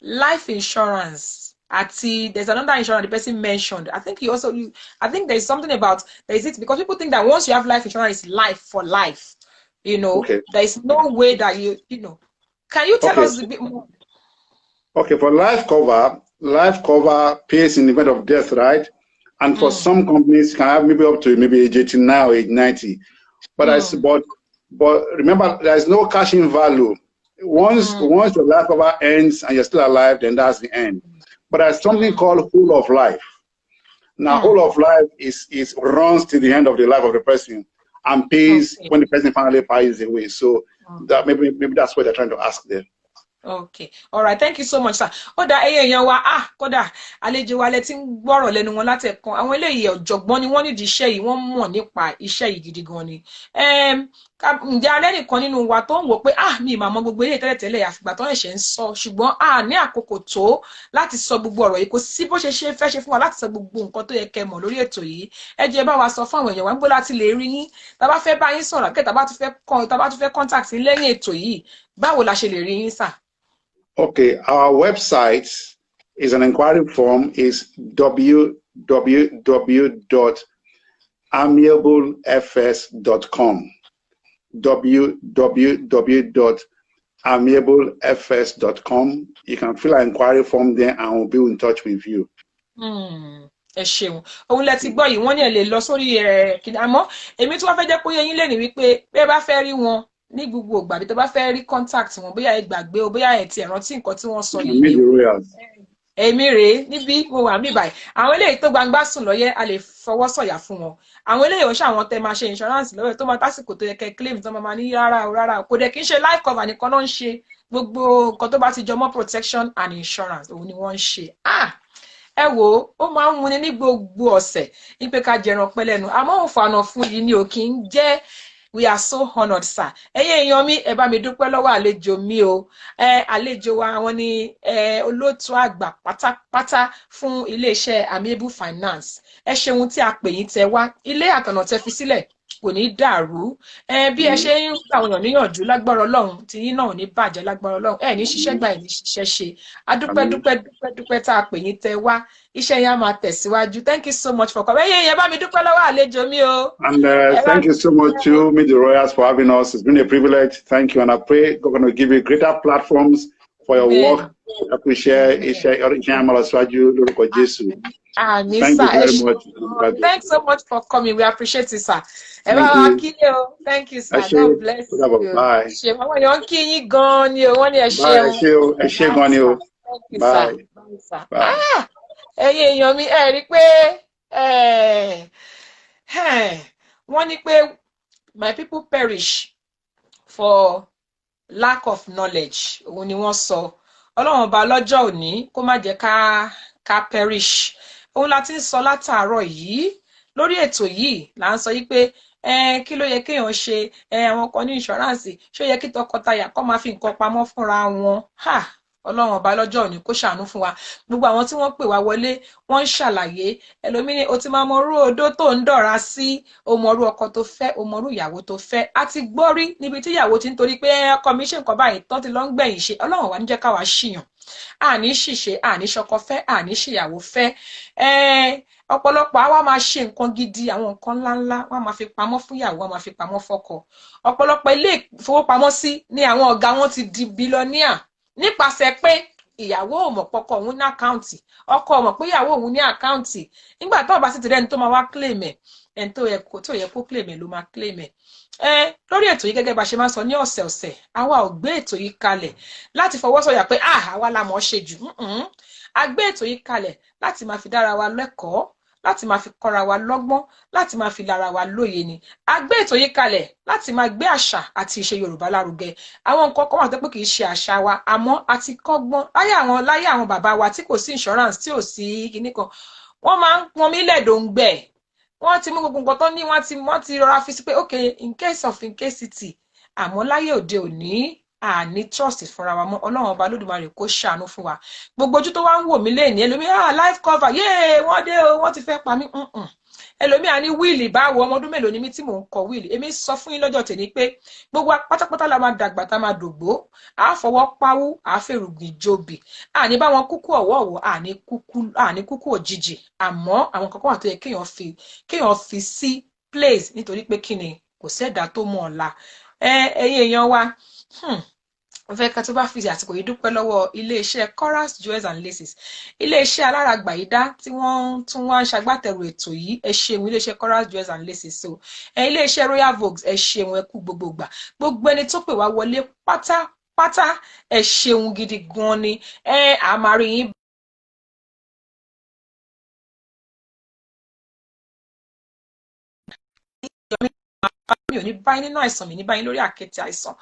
S2: life insurance àti there's another insurance the person mentioned. I think there's something about there is because people think that once you have life insurance, it's life for life. You know, there is no way that you know. Can you tell us a bit more? Okay,
S4: for life cover pays in the event of death, right? And for some companies can have maybe up to maybe age 89 or age 90. But But remember, there's no cash-in value. Once your life cover ends and you're still alive, then that's the end. But there's something called whole of life. Now, whole of life is runs to the end of the life of the person and pays when the person finally passes away. So that maybe that's what they're trying to ask there.
S2: Okay. All right. Thank you so much, sir. Oda èèyàn wa kódà àlejò wa lẹ tí ń gbọ́rọ̀ lẹ́nu wọn láti ẹ̀kan. Àwọn eléyìí ọ̀jọ̀gbọ́n ni wọ́n nídìí iṣẹ́ yìí, wọ́n mọ̀ nípa iṣẹ́ yìí gidi gan ni. Ǹjẹ́ alẹ́ nìkan nínú wa tó ń wò pé mi mà mọ̀ gbogbo eléyìí tẹ́lẹ̀tẹ́lẹ̀ àfìgbà tó ẹ̀ṣẹ̀ ń sọ ṣùgbọ́n ní àkókò tó láti sọ gbogbo ọ̀rọ̀ yìí kò sí bó ṣe fẹ́ ṣe fún wa láti sọ gbogbo nǹkan tó yẹ kẹ́ mọ̀ lórí ètò yìí. Ẹ jẹ́ bá wa sọ fún àwọn èèyàn wa ń gbọ́ láti lè rí yín. Tá bá fẹ́ bá yín sọ̀rọ̀ kẹ́ tá bá tún fẹ́ contact yín lẹ́yìn ètò yìí. Báwo la ṣe lè rí yín sà?
S4: Okay, our website is an inquiry form is www.amiablefs.com. www.amiablefs.com. You can fill an inquiry form there and we'll be in touch with you.
S2: Ẹ ṣeun òun lẹ ti gbọ́ yìí wọ́n ní ẹ lè lọ sórí àmọ́ èmi tí wọ́n fẹ́ jẹ́ kó yé yín lẹ́nu wípé bẹ́ẹ̀ bá fẹ́ rí wọn ní gbogbo ìgbà bí tó bá fẹ́ rí contact wọn bóyá ẹ gbàgbé o bóyá ẹ ti rántí nǹkan tí wọ́n sọ yìí èmi rèé níbí mo wà mí báyìí àwọn eléyìí tó gbangba sùn lọ́yẹ́ a lè fọwọ́ sọ̀yà fún wọn àwọn eléyìí ò ṣàwọn tẹ máa ṣe insurance lọ́wọ́ tó máa tásìkò tó yẹ kẹ́ claim tó máa ní rárá o kò dẹ̀ kí n ṣe life cover nìkan náà ń ṣe gbogbo nǹkan tó bá ti jọmọ́ protection and insurance òun ni wọ́n ń ṣe ẹ wò ó máa ń múni ní gbogbo ọ̀sẹ̀ wípé ká jẹran pẹ́ lẹ́nu àmọ́ òǹfààní fún yìí ni ò kí ń jẹ́. We are so honored, sir. Èèyàn mi ẹ bá mi dúpẹ́ lọ́wọ́ àlejò mi o. Àlejò wa wọ́n ní olóòtú àgbà pátápátá fún iléeṣẹ́ Amiable Finance. Ẹ ṣeun tí a pè yín tẹ́ wá. Ilé àtọ̀nà tẹ́ fi sílẹ̀ kò ní dàrú. Bí ẹ ṣe ń gbà wọ́n níyànjú lágbára Ọlọ́run tí yín náà ò ní bàjẹ́ lágbára Ọlọ́run. Ẹ ní ṣiṣẹ́ gbà ẹ ní ṣiṣẹ́ ṣe. A dúpẹ́ tá a pè yín tẹ́ wá. Iṣẹ́ yẹn á máa tẹ̀síwájú. Thank you so much for coming. Yẹn bá mi dúpẹ́ lọ́wọ́ àlejò mi o.
S4: And thank you so much to Meet the Royals for having us. It's been a privilege. Thank you, and I pray God going to give you greater platforms for your work. I appreciate iṣẹ́ àmàlàsíwájú lórúkọ Jésù. Thank you very much.
S2: Thanks so much for coming. We appreciate it, sir. Thank you, sir. God bless you.
S4: Bye.
S2: Ṣé àwọn èèyàn kí yín gan ni o? Wọ́n ní ẹ ṣeun.
S4: Ẹ ṣé gan ni o.
S2: Bye. Ẹ̀yin èèyàn mi ẹ rí pé wọ́n ní pé my people perish for lack of knowledge òun ni wọ́n sọ Ọlọ́run ọba lọ́jọ́ òní kó má jẹ́ ká perish òun la ti ń sọ látàárọ̀ yìí lórí ètò yìí là ń sọ yìí pé kí ló yẹ kéèyàn ṣe àwọn kan ní insurance ṣó yẹ kí tọkọtaya kó máa fi nǹkan pamọ́ fúnra wọn Ọlọ́run ọba lọ́jọ́ òní kó ṣàánú fún wa gbogbo àwọn tí wọ́n pè wá wọlé wọ́n ń ṣàlàyé ẹlòmíní o ti máa mọrú odó tó ń dọ̀ra sí o mọrú ọkọ tó fẹ́ o mọrú ìyàwó tó fẹ́ a ti gbọ́ rí níbi tí ìyàwó ti ń torí pé ọkọ mi ṣe nǹkan báyìí tó ti lọ ń gbẹ̀yìn ṣe Ọlọ́run wá ní jẹ́ káwa ṣìyàn àní ṣìṣe àní ṣọkọ fẹ́ àní ṣìyàwó fẹ́ ọ̀pọ̀lọpọ̀ àwa máa ṣe nǹkan gidi àwọn nǹkan ńláńlá wọ́n máa fi pamọ́ fún ìyàwó wọ́n máa fi pamọ́ fọ́kọ ọ̀pọ̀lọpọ̀ ilé ìfowópamọ́sí ni àwọn ọ̀gá wọn ti di bílíọ̀níà nípasẹ̀ pé ìyàwó ò mọ̀ pọ́kọ òun ní àkáǹtì ọkọ ò mọ̀ pé ìyàwó òun ní àkáǹtì nígbà tó bá sì ti rẹ́ni tó máa wá claim ẹ̀ ẹni tó yẹ kó claim ẹ̀ ló máa claim ẹ̀ lórí ètò yìí gẹ́gẹ́ bá ṣe máa sọ ní ọ̀sẹ̀ọ̀sẹ̀ àwa ò gbé ètò yìí kalẹ̀ láti fọwọ́ sọ̀yà pé àwa la mọ̀ ṣe jù a gbé ètò yìí kalẹ̀ láti máa fi dára wa lẹ́kọ̀ọ́ láti máa fi kọ́ra wa lọ́gbọ́n láti máa fi lára wa lóye ni a gbé ètò yìí kalẹ̀ láti máa gbé àṣà àti ìṣe Yorùbá lárugẹ àwọn nǹkan kan wà tó pé kì í ṣe àṣà wa àmọ́ a ti kọ́gbọ́n láyé àwọn bàbá wa tí kò sí insurance tí ò sí kinní kan wọ́n máa ń pọn mí lẹ́dọ̀ǹgbẹ̀ wọ́n ti mú gbogbo nǹkan tó ní wọ́n ti rọra fi sí pé okay in case of incasity àmọ́ láyé òde òní àní trust fúnra wa mọ́ Ọlọ́run ọba Olódùmarè kó ṣàánú fún wa gbogbo ojú tó wá ń wò mí lẹ́ẹ̀ni ẹlòmí life cover yéé wọ́n dé o wọ́n ti fẹ́ pa mí ẹlòmí àní wíìlì báwo ọmọ ọdún mélòó ni mí tí mò ń kọ wíìlì èmi sọ fún yín lọ́jọ́ tèmi pé gbogbo pátápátá la máa dàgbà tá máa dògbó à fọwọ́ páwú à fèrùgbìn jòbì àní bá wọn kúkú ọ̀wọ́ọ̀wọ́ àní kúkú òjijì àmọ́ àwọn kankan wà tó yẹ kéèyàn fi sí place nítorí pé kíni kò sẹ́dá tó mọ̀ ọ̀la ẹ̀yin èèyàn wa mo fẹ́ ká tó bá fi àsìkò yìí dúpẹ́ lọ́wọ́ iléeṣẹ́ Chorus Jewels and Laces, iléeṣẹ́ alárágbà yìí dá tí wọ́n tún wá ń ṣagbátẹrù ètò yìí. Ẹ ṣeun iléeṣẹ́ Chorus Jewels and Laces. So iléeṣẹ́ Royal Vogues, ẹ ṣeun, ẹ kú gbogbo gbà. Gbogbo ẹni tó pè wá wọlé pátápátá, ẹ ṣeun gidi gan ni. A máa rí yín mi ò ní báyìí nínú àìsàn, mi ní báyìí lórí àkẹ́tì àìsàn.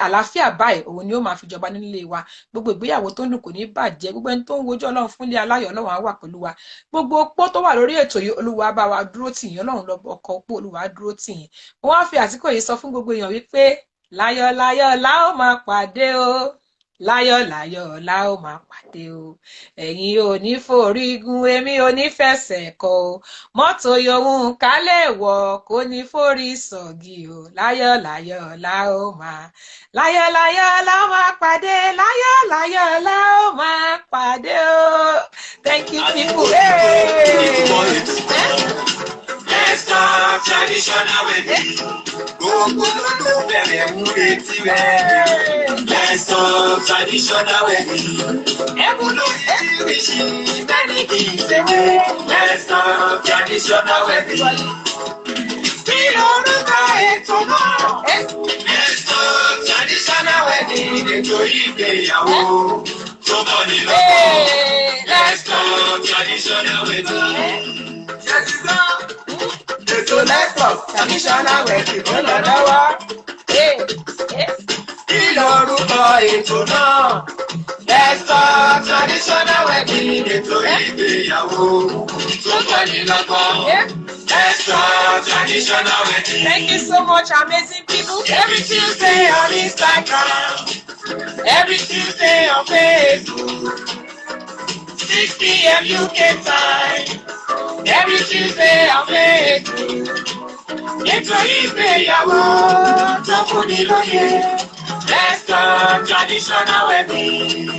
S2: Àlàáfíà báyìí òun ni ó máa fi jọba nílé wa. Gbogbo ìgbéyàwó tó ń dùn kò ní bàjẹ́. Gbogbo ẹni tó ń wojú Ọlọ́run fún ilé aláyọ̀, Ọlọ́run á wà pẹ̀lú wa. Gbogbo opó tó wà lórí ètò yìí, Olúwa bá wa dúró tì yín. Ọlọ́run lọ ọkọ opó, Olúwa dúró tì yín. Mo wá fi àsìkò yìí sọ fún gbogbo èèyàn wípé láyọ̀ láyọ̀ la ó máa pàdé o, láyọ̀ láyọ̀ la ó máa pàdé o. Ẹ̀yin ò ní forí gun, èmi ò ní fẹsẹ̀ kọ o. Mọ́tò yòówù ká lè wọ̀ kò ní forí sọ̀gì o. Láyọ̀ láyọ̀ la ó máa, láyọ̀ láyọ̀ la ó máa pàdé, láyọ̀ láyọ̀ la ó máa pàdé o. Thank you people.
S1: Let's talk traditional wedding. Gbogbo ló bẹ̀rẹ̀ mú retí rẹ̀. Let's talk traditional wedding. Ẹ̀bùn ló oríṣiríṣi many things dey dey. Let's talk traditional wedding. Kí lorúkọ ètò náà? Let's talk traditional wedding. Ètò ìgbéyàwó tó bọ̀ ní lọ́kàn. Let's talk traditional wedding. Ètò Let's Talk traditional wedding tó lọ lọ́wọ́. Kí lorúkọ ètò náà? Let's Talk traditional wedding. Ètò ìgbéyàwó tó kọ́ ní lọ́gbọ́n. Let's Talk traditional wedding.
S2: Thank you so much, amazing people.
S1: Every Tuesday on Instagram, every Tuesday on Facebook, 6 p.m. UK time. Every Tuesday on Facebook. Ètò ìgbéyàwó tó fún ni lóye. Let's Talk traditional wedding.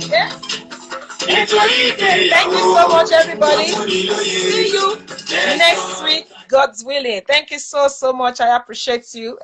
S1: Ètò ìgbéyàwó.
S2: Thank you so much, everybody. See you next week, God's willing. Thank you so much. I appreciate you.